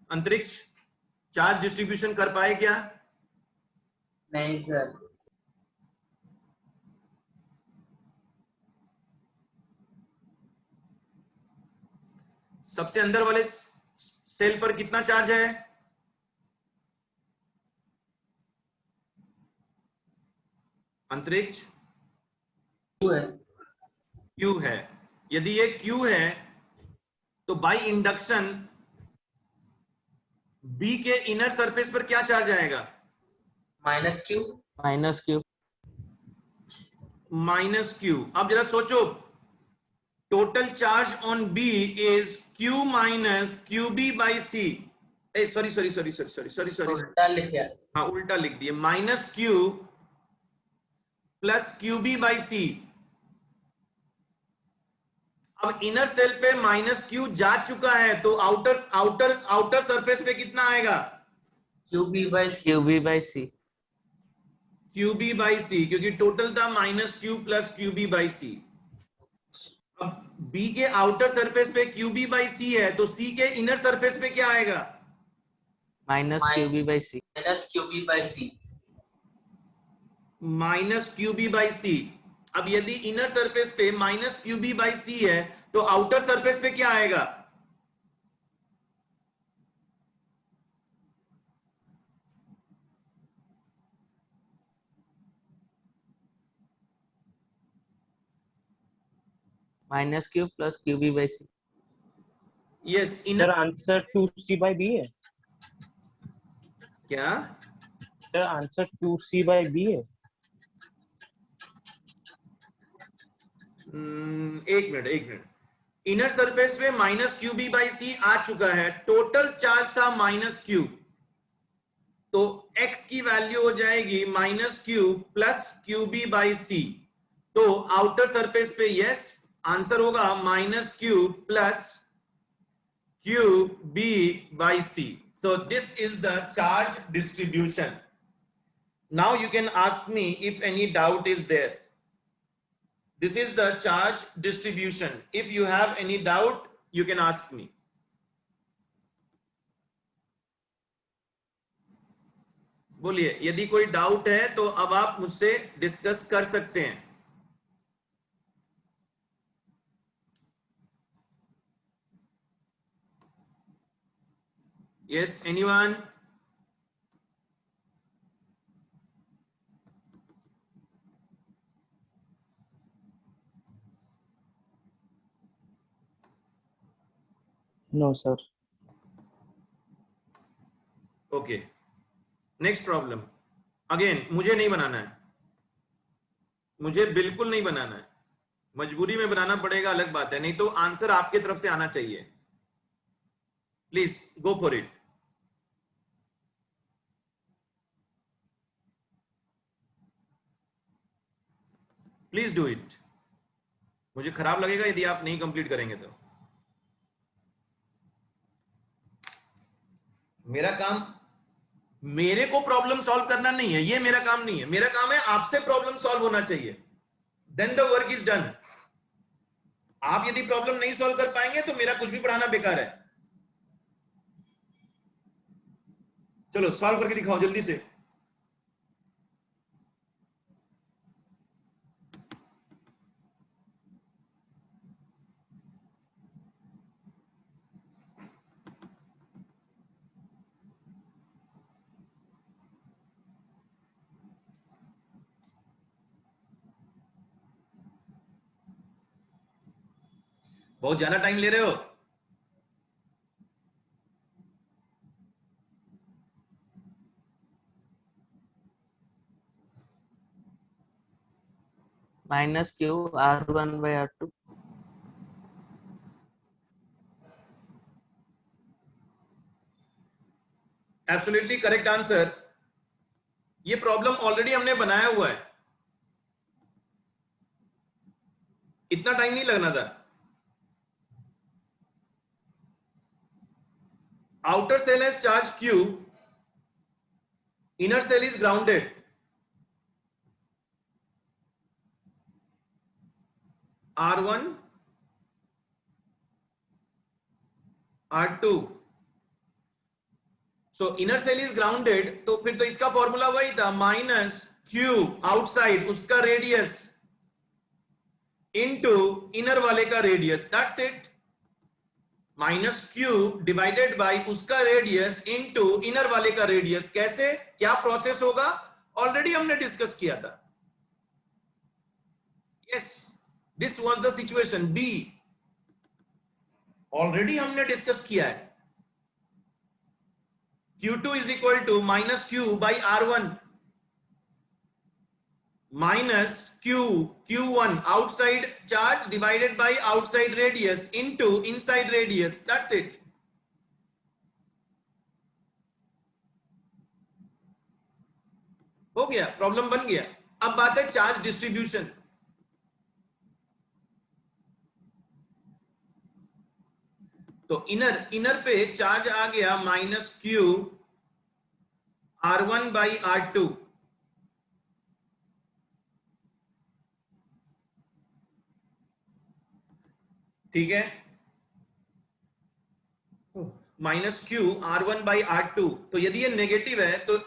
अंतरिक्ष चार्ज डिस्ट्रीब्यूशन कर पाए क्या? नहीं सर। सबसे अंदर वाले सेल पर कितना चार्ज है? अंतरिक्ष क्यू है। Q है। यदि ये Q है तो बाय इंडक्शन B के इनर सरफेस पर क्या चार्ज आएगा? Minus Q. Minus Q. Minus Q। अब जरा सोचो, total charge on B is Q minus QB by C। Sorry, उल्टा लिखा। हाँ उल्टा लिख दिए, minus Q plus QB by C। अब इनर सेल पे माइनस Q जा चुका है तो आउटर सरफेस पे कितना आएगा? QB by C. QB by C. QB by C, क्योंकि टोटल था minus Q plus QB by C। अब B के आउटर सरफेस पे QB बाई C है तो C के इनर सरफेस पे क्या आएगा? Minus QB by C. Minus QB by C. Minus QB by C। अब यदि इनर सरफेस पे माइनस QB बाई C है तो आउटर सरफेस पे क्या आएगा? Minus Q plus QB by C. Yes, sir inner answer 2C/B है। क्या? सर आंसर 2C/B है। एक मिनट। इनर सरफेस पे माइनस QB बाई C आ चुका है, टोटल चार्ज था माइनस Q, तो x की वैल्यू हो जाएगी minus Q plus QB by C। तो आउटर सरफेस पे यस आंसर होगा minus Q plus QB by C. So this is the charge distribution. Now you can ask me if any doubt is there. This is the charge distribution. If you have any doubt, you can ask me. बोलिए, यदि कोई doubt है तो अब आप मुझसे discuss कर सकते हैं। Yes, anyone? No sir. Okay. Next problem. Again मुझे नहीं बनाना है, मुझे बिल्कुल नहीं बनाना है, मजबूरी में बनाना पड़ेगा अलग बात है, नहीं तो आंसर आपके तरफ से आना चाहिए। Please go for it. Please do it. मुझे खराब लगेगा यदि आप नहीं कंप्लीट करेंगे तो। मेरा काम मेरे को प्रॉब्लम सॉल्व करना नहीं है, ये मेरा काम नहीं है। मेरा काम है आपसे प्रॉब्लम सॉल्व होना चाहिए, then the work is done. आप यदि प्रॉब्लम नहीं सॉल्व कर पाएंगे तो मेरा कुछ भी पढ़ाना बेकार है। चलो सॉल्व करके दिखाओ जल्दी से। बहुत ज्यादा टाइम ले रहे हो। minus q r1 by r2. Absolutely correct answer. ये प्रॉब्लम ऑलरेडी हमने बनाया हुआ है, इतना टाइम नहीं लगना था। Outer shell has charge q, inner cell is grounded. R1 R2, so inner cell is grounded, तो फिर तो इसका फॉर्मूला वही था, माइनस q आउटसाइड उसका रेडियस इनटू इनर वाले का radius, that's it. Minus q divided by उसका रेडियस इनटू इनर वाले का रेडियस। कैसे, क्या प्रोसेस होगा, ऑलरेडी हमने डिस्कस किया था। Yes, this was the situation B, already हमने डिस्कस किया है। Q2 is equal to minus Q by R1 minus Q1 outside charge divided by outside radius into inside radius, that's it। हो गया, problem बन गया। अब बात है चार्ज डिस्ट्रीब्यूशन। तो इनर पे चार्ज आ गया minus Q R1 by R2, ठीक है, minus Q R1 by R2। तो यदि ये नेगेटिव है तो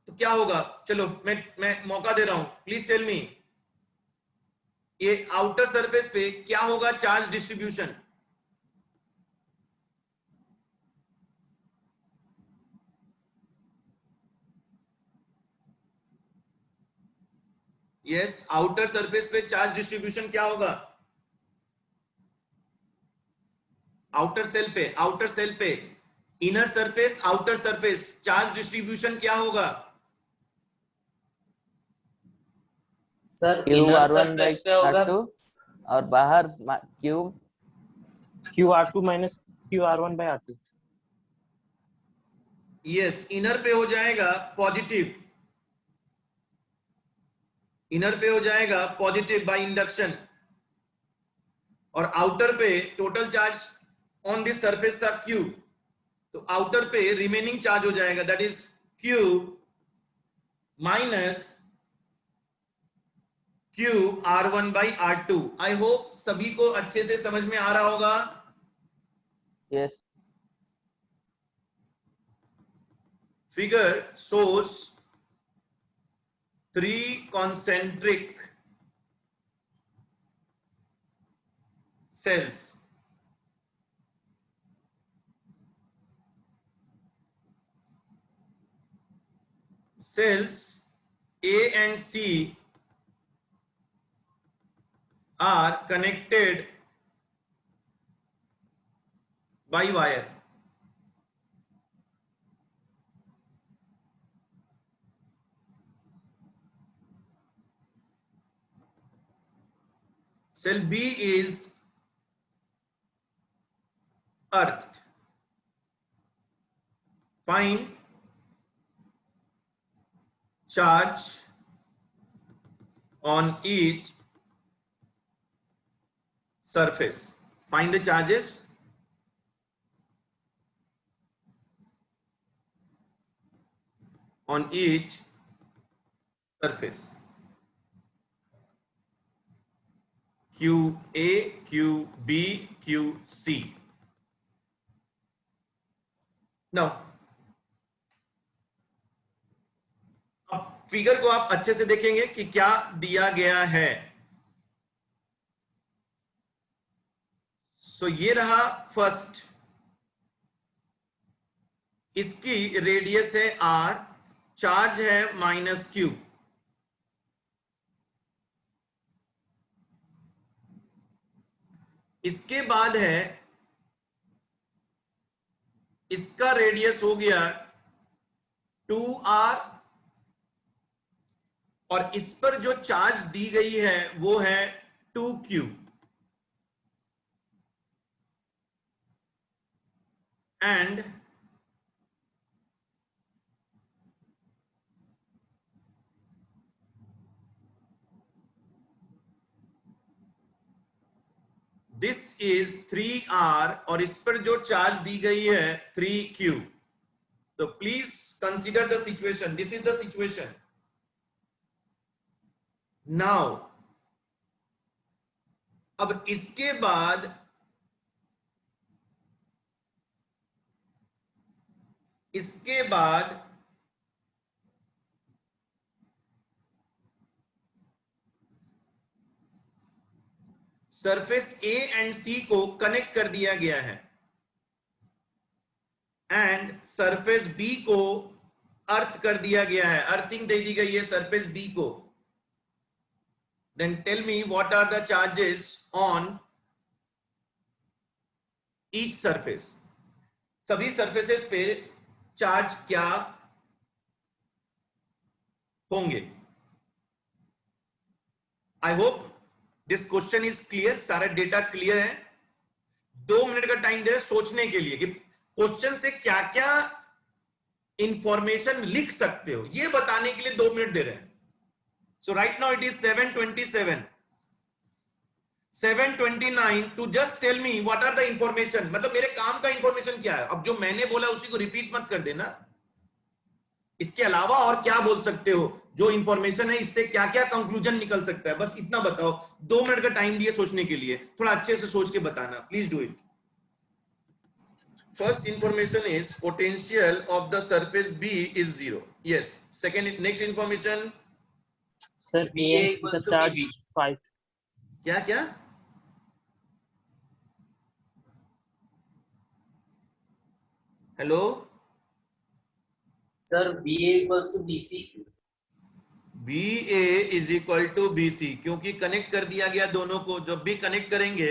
क्या होगा, चलो मैं मौका दे रहा हूं, प्लीज टेल मी, ये आउटर सरफेस पे क्या होगा charge distribution. Yes, outer surface पे चार्ज डिस्ट्रीब्यूशन क्या होगा, आउटर सेल पे inner surface outer surface charge distribution क्या होगा। Sir q inner r1 by surface पे होगा r2 और बाहर q q r2 minus q r1 by r2। Yes, inner पे हो जाएगा पॉजिटिव, इनर पे हो जाएगा पॉजिटिव बाय इंडक्शन, और आउटर पे total charge on this surface था Q, तो आउटर पे रिमेनिंग चार्ज हो जाएगा, that is Q minus Q R1 by R2। I hope सभी को अच्छे से समझ में आ रहा होगा। yes Figure shows 3 concentric cells. Cells A and C are connected by wire. Cell B is earthed. Find charge on each surface. Find the charges. on each surface. QA, QB, QC. Now, अब figure को आप अच्छे से देखेंगे कि क्या दिया गया है. सो ये रहा फर्स्ट, इसकी रेडियस है r, चार्ज है -q. इसके बाद है इसका रेडियस हो गया 2r और इस पर जो चार्ज दी गई है वो है 2q. And this is 3r और इस पर जो चार्ज दी गई है 3q. तो please consider the situation. This is the situation. Now अब इसके बाद सरफेस A एंड C को कनेक्ट कर दिया गया है एंड सरफेस B को अर्थ कर दिया गया है, अर्थिंग दे दी गई है सरफेस B को. Then tell me what are the charges on each surface. सभी सरफेसेस पे चार्ज क्या होंगे. I hope this question is clear. सारा डेटा क्लियर है. 2 मिनट का टाइम दे रहे सोचने के लिए कि क्वेश्चन से क्या क्या इंफॉर्मेशन लिख सकते हो, ये बताने के लिए 2 मिनट दे रहे हैं. So right now it is 7:27, 7:29 to just tell me what are the information. मतलब मेरे काम का इंफॉर्मेशन क्या है. अब जो मैंने बोला उसी को रिपीट मत कर देना. इसके अलावा और क्या बोल सकते हो, जो इंफॉर्मेशन है इससे क्या क्या कंक्लूजन निकल सकता है, बस इतना बताओ. 2 मिनट का टाइम दिए सोचने के लिए, थोड़ा अच्छे से सोच के बताना. Please do it. First information is potential of the surface B is 0. Yes. Second, next information. Sir A and the charge 5. क्या क्या hello Sir, BA equals to BC. BA is equal to BC, क्योंकि connect कर दिया गया दोनों को. जब भी कनेक्ट करेंगे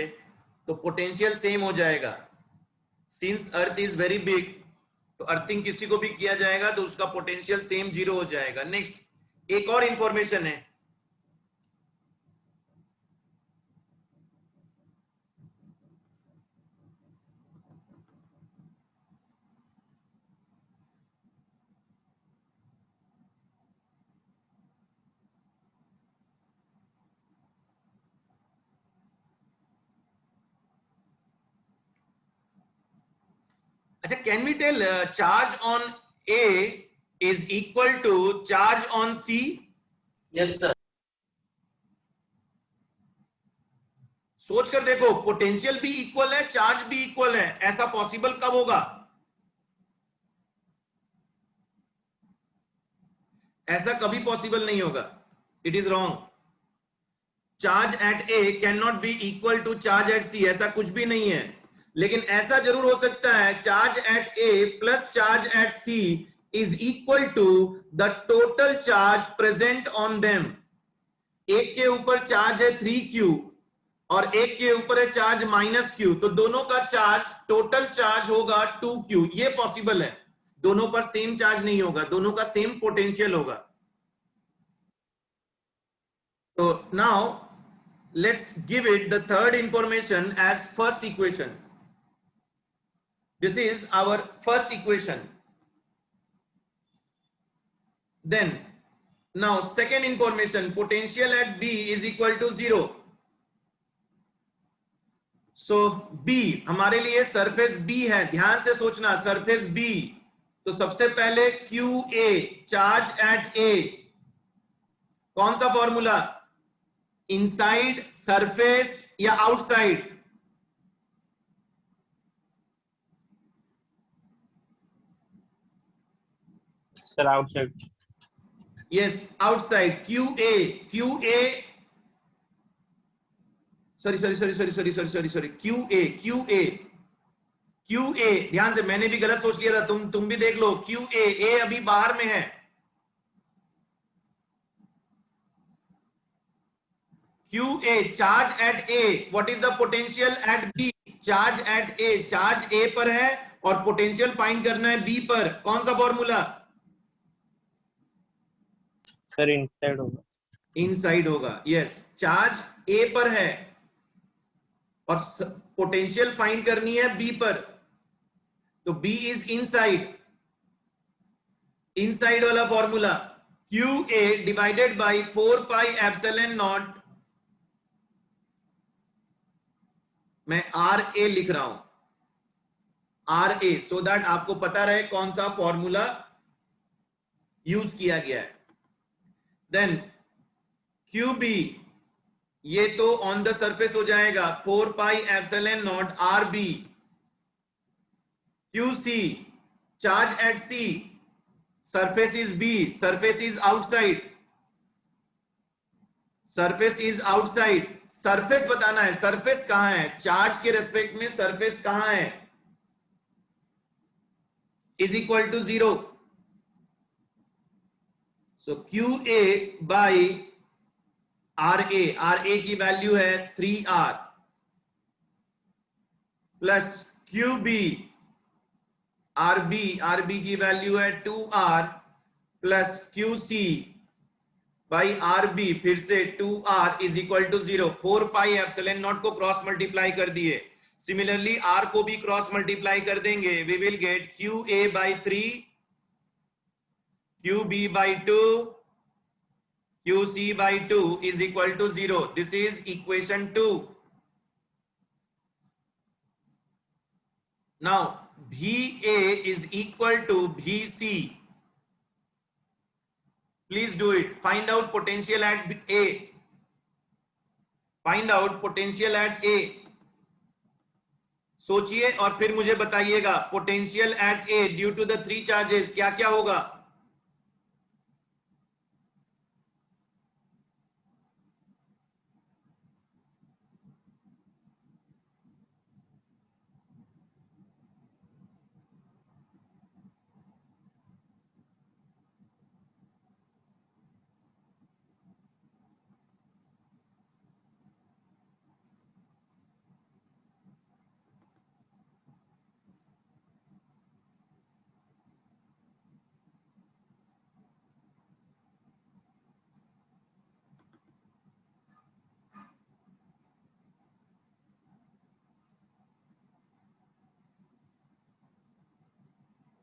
तो पोटेंशियल सेम हो जाएगा. Since earth is very big तो अर्थिंग किसी को भी किया जाएगा तो उसका पोटेंशियल सेम 0 हो जाएगा. नेक्स्ट, एक और इंफॉर्मेशन है. अच्छा, can we tell charge on A is equal to charge on C? Yes, sir. सोच कर देखो, पोटेंशियल भी इक्वल है, चार्ज भी इक्वल है. ऐसा पॉसिबल कब होगा? ऐसा कभी पॉसिबल नहीं होगा. It is wrong. Charge at A can not be equal to charge at C. ऐसा कुछ भी नहीं है. लेकिन ऐसा जरूर हो सकता है, charge at A plus charge at C is equal to the total charge present on them. एक के ऊपर चार्ज है 3Q और एक के ऊपर है चार्ज -Q, तो दोनों का चार्ज, टोटल चार्ज होगा 2Q. ये पॉसिबल है. दोनों पर सेम चार्ज नहीं होगा, दोनों का सेम पोटेंशियल होगा. तो now let's give it the third information as first equation. This is our first equation. Then now second information, potential at B is equal to 0. So B हमारे लिए surface B है. ध्यान से सोचना, surface B. तो सबसे पहले Q A, charge at ए, कौन सा फॉर्मूला, इनसाइड, सरफेस या outside? Sir outside. Yes, outside. Q A, sorry, Q A, ध्यान से, मैंने भी गलत सोच लिया था, तुम भी देख लो। क्यू ए अभी बाहर में है, Q A, charge at A, what is the potential at B? Charge at A, charge A पर है और पोटेंशियल फाइंड करना है बी पर, कौन सा फॉर्मूला? सर इनसाइड होगा। इनसाइड होगा, यस। चार्ज ए पर है और पोटेंशियल फाइंड करनी है बी पर, तो बी इज इनसाइड। इनसाइड वाला formula Q A divided by 4 pi epsilon not, मैं आर ए लिख रहा हूं, आर ए, सो दैट आपको पता रहे कौन सा फॉर्मूला यूज किया गया है। देन क्यू बी, ये तो ऑन द सरफेस हो जाएगा, 4 pi epsilon not R B. Q C, charge at C, surface is B, surface is outside, surface is outside. Surface बताना है, सरफेस कहां है, चार्ज के रेस्पेक्ट में सरफेस कहां है, is equal to 0। So Q A by R A की value है 3r, plus Q B, R B की वैल्यू है 2r, plus Q C by R B, फिर से 2r is equal to 0। 4 pi epsilon naught को cross multiply कर दिए, similarly r को भी क्रॉस मल्टीप्लाई कर देंगे, we will get Q A by 3, Q B by 2, QC by 2 is equal to 0. This is equation 2. Now, VA is equal to VC. Please do it. Find out potential at A. Find out potential at A. सोचिए और फिर मुझे बताइएगा potential at A due to the 3 charges क्या क्या होगा।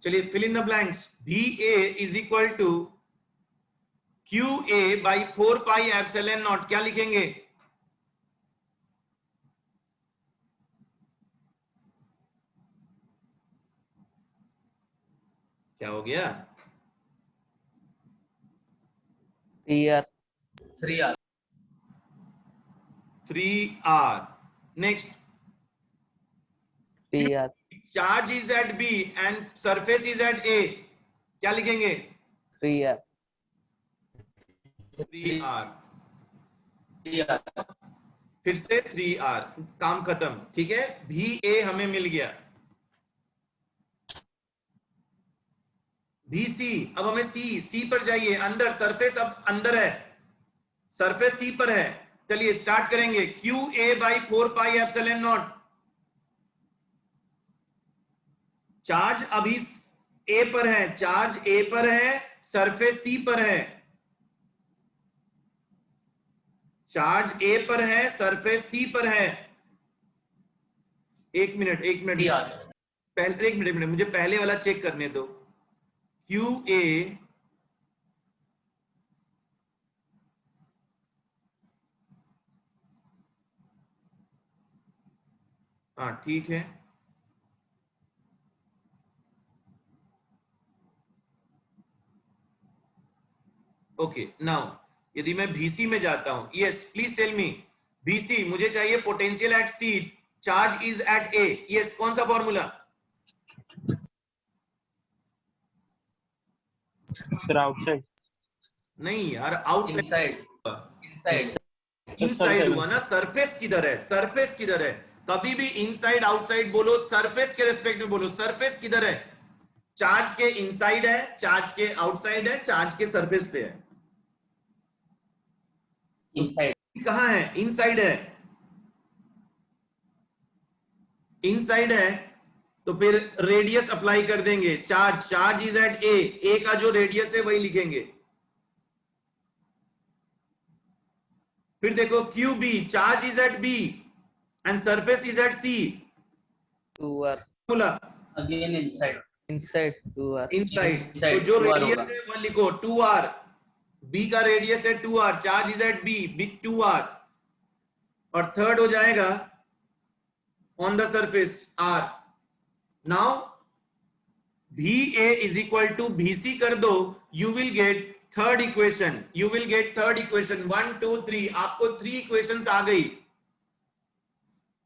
चलिए fill in the blanks. V A is equal to Q A by 4 pi epsilon naught, क्या लिखेंगे? क्या हो गया? 3r 3r। Next, 3r charge is at B and surface is at A, क्या लिखेंगे? 3r 3r, फिर से 3r, काम खत्म। ठीक है, भी ए हमें मिल गया। भी सी, अब हमें सी पर जाइए, अंदर सरफेस, अब अंदर है, सरफेस सी पर है। चलिए स्टार्ट करेंगे। Q A by 4 pi epsilon not, charge अभी ए पर है, चार्ज ए पर है, सरफेस सी पर है, चार्ज ए पर है, सरफेस सी पर है। एक मिनट पहले, एक मिनट मुझे पहले वाला चेक करने दो। क्यू ए हाँ ठीक है, ओके नाउ यदि मैं VC में जाता हूं, yes please tell me, VC मुझे चाहिए potential at C, charge is at A, yes कौन सा फॉर्मूला? सर आउटसाइड नहीं यार, आउटसाइड inside inside इनसाइड हुआ ना, सरफेस किधर है, सरफेस किधर है? कभी भी इनसाइड आउटसाइड बोलो, सरफेस के रेस्पेक्ट में बोलो, सरफेस किधर है? चार्ज के इनसाइड है, चार्ज के आउटसाइड है, चार्ज के सरफेस पे है। inside कहां है? इनसाइड है, इनसाइड है तो फिर रेडियस अप्लाई कर देंगे, चार्ज इज एट ए का जो रेडियस है वही लिखेंगे। फिर देखो QB, charge is at B and surface is at C, 2r बोला again inside 2r इनसाइड, तो inside जो 2r रेडियस होगा है वो लिखो 2r, B का रेडियस है 2r, charge is at B 2r, और थर्ड हो जाएगा on the surface R। Now VA is equal to BC कर दो, you will get third equation, 1 2 3, आपको 3 इक्वेशंस आ गई।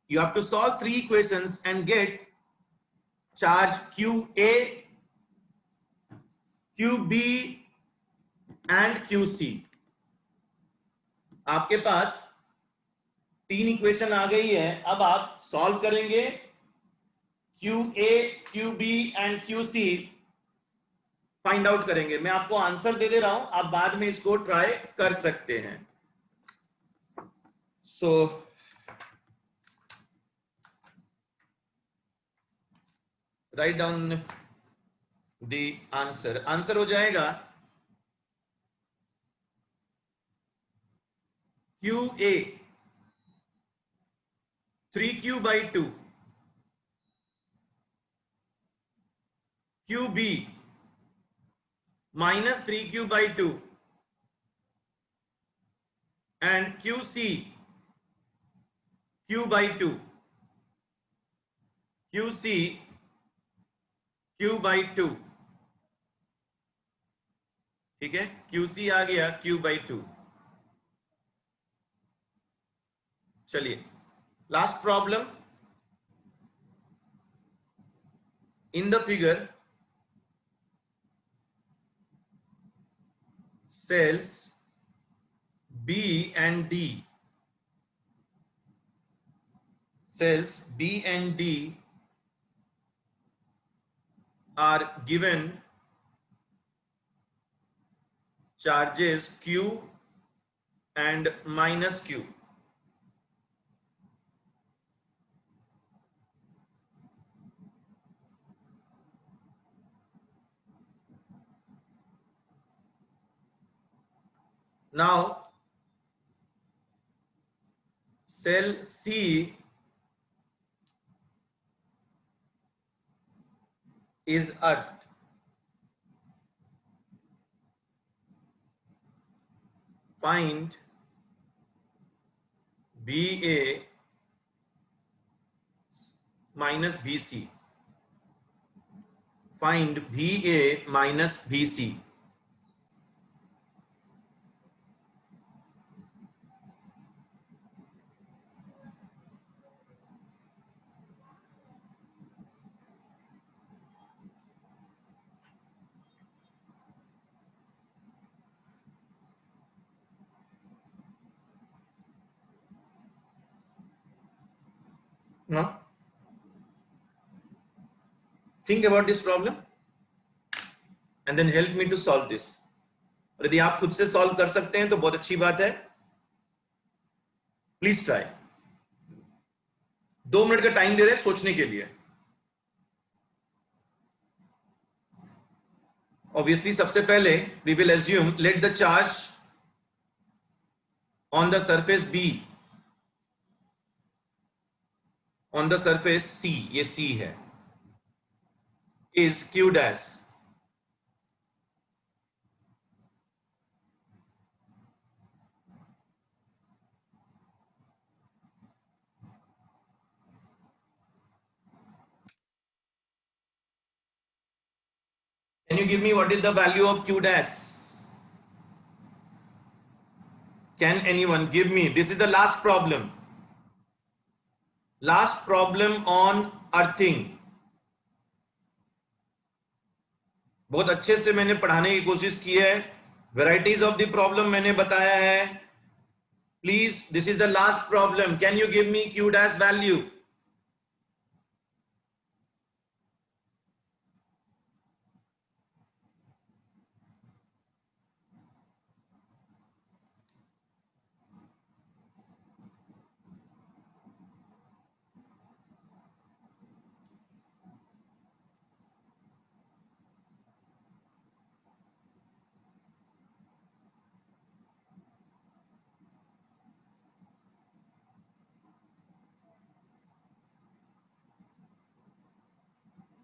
You have to solve 3 equations and get charge QA, QB and QC। आपके पास 3 equation आ गई है, अब आप सॉल्व करेंगे QA, QB and QC find out करेंगे। मैं आपको आंसर दे रहा हूं, आप बाद में इसको ट्राई कर सकते हैं। So write down the answer. Answer हो जाएगा QA 3Q/2, QB -3Q/2 and QC Q/2, QC Q/2, ठीक है, QC आ गया Q/2। चलिए last problem. In the figure cells B and D, cells B and D are given charges Q and -Q. Now cell C is earth. Find BA minus BC. Find BA minus BC. No? Think about this problem and then help me to solve this. और यदि आप खुद से solve कर सकते हैं तो बहुत अच्छी बात है, प्लीज ट्राई। 2 मिनट का टाइम दे रहे हैं सोचने के लिए। ऑब्वियसली सबसे पहले we will assume let the charge on the surface B, on the surface C, ये C है, is Q dash. Can you give me what is the value of Q dash? Can anyone give me? This is the last problem. Last problem on earthing. बहुत अच्छे से मैंने पढ़ाने की कोशिश की है. Varieties of the problem मैंने बताया है. Please, this is the last problem. Can you give me q dash value?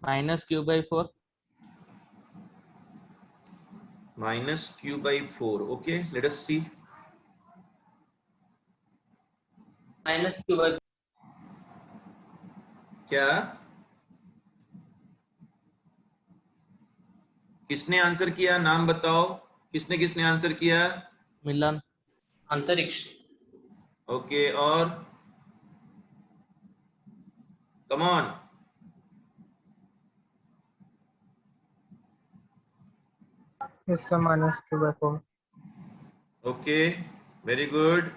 minus q by 4. Minus q by 4. Okay, let us see. minus q by क्या किसने आंसर किया? नाम बताओ. किसने किसने आंसर किया? मिलन. अंतरिक्ष. ओके, और come on. Yes, sir, minus q by 4. Okay, very good.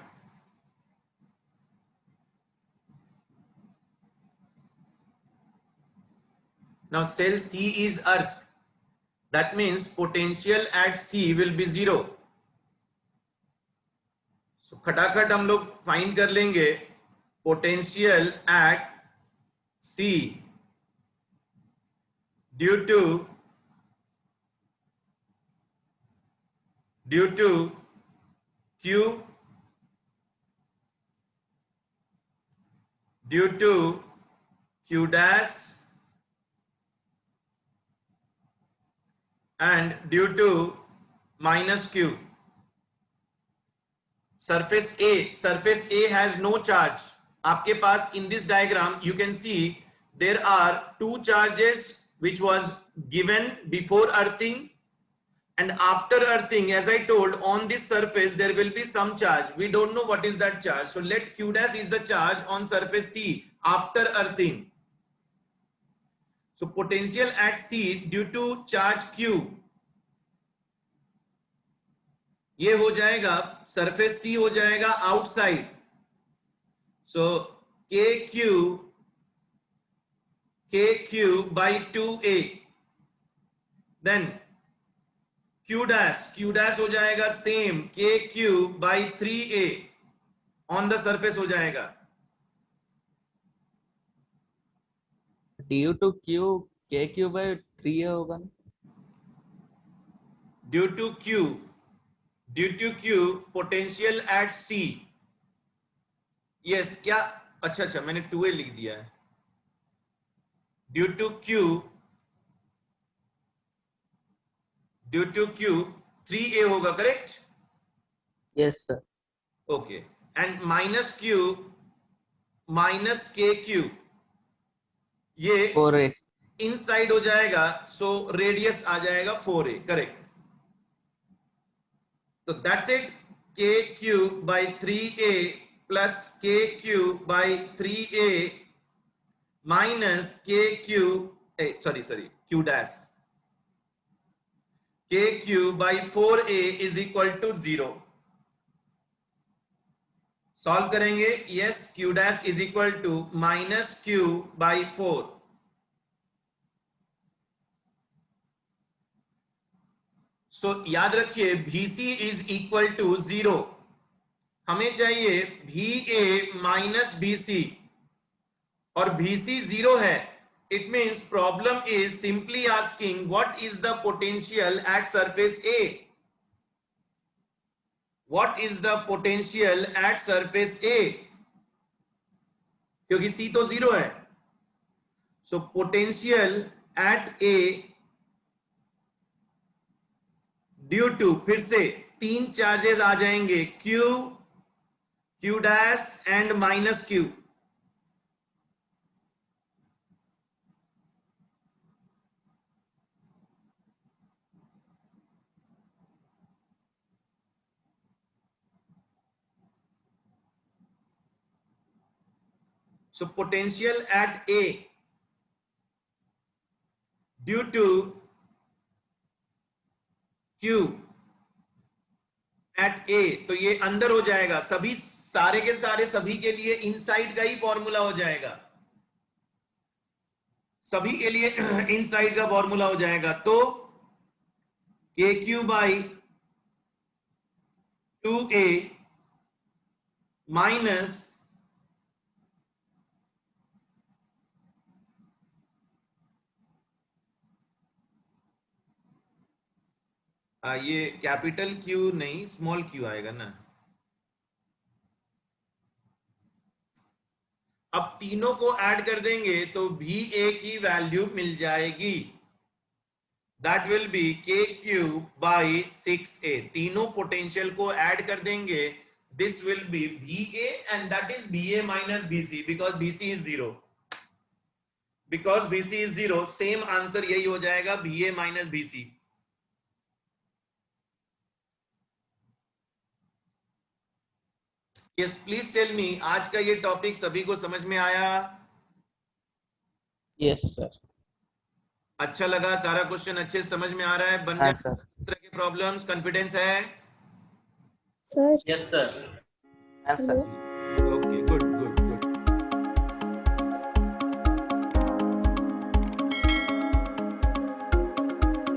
Now cell C is earth. That means potential at C will be 0. So खटाखट हम लोग फाइंड कर लेंगे potential at C due to Q due to Q dash and due to minus Q. Surface A has no charge. आपके पास in this diagram you can see there are two charges which was given before earthing and after earthing. As I told, on this surface there will be some charge. We don't know what is that charge. So let Q dash is the charge on surface C after earthing. So potential at C due to charge Q, ये हो जाएगा surface C हो जाएगा outside. So KQ by 2A. Then Q dash हो जाएगा same KQ by 3A on the surface हो जाएगा. due to q kq by 3 होगा ना. Due to Q potential at C. Yes, क्या? अच्छा, मैंने 2A लिख दिया है. ड्यू टू Q 3A होगा, correct? yes sir. Okay, and minus Q minus KQ ये 4a. इनसाइड हो जाएगा. सो रेडियस आ जाएगा 4A, करेक्ट. तो that's it. KQ by 3A plus KQ by 3A minus KQ, sorry, Q dash. KQ by 4A is equal to 0. Solve करेंगे. Yes, Q dash is equal to minus Q by 4. सो याद रखिए VC is equal to 0. हमें चाहिए VA minus BC और BC 0 है. It means problem is simply asking what is the potential at surface A. What is the potential at surface A? क्योंकि C तो 0 है. So potential at A due to, फिर से 3 charges आ जाएंगे Q dash and minus Q. So potential at A due to Q at A, तो ये अंदर हो जाएगा, सभी सारे के सारे सभी के लिए इनसाइड का ही फॉर्मूला हो जाएगा, सभी के लिए इनसाइड का फॉर्मूला हो जाएगा। तो KQ बाई 2A माइनस ये कैपिटल Q नहीं स्मॉल Q आएगा ना। अब तीनों को ऐड कर देंगे तो भी A की वैल्यू मिल जाएगी, that will be KQ by 6A। तीनों पोटेंशियल को ऐड कर देंगे, this will be BA and that is BA minus BC because BC is 0, because BC is 0। Same answer यही हो जाएगा, BA minus BC। Yes please tell me, आज का ये टॉपिक सभी को समझ में आया? Yes sir. अच्छा लगा? सारा क्वेश्चन अच्छे से समझ में आ रहा है? बन हाँ गए सर। तरह के प्रॉब्लम्स? कॉन्फिडेंस है? Sir yes sir. हाँ हेलो सर।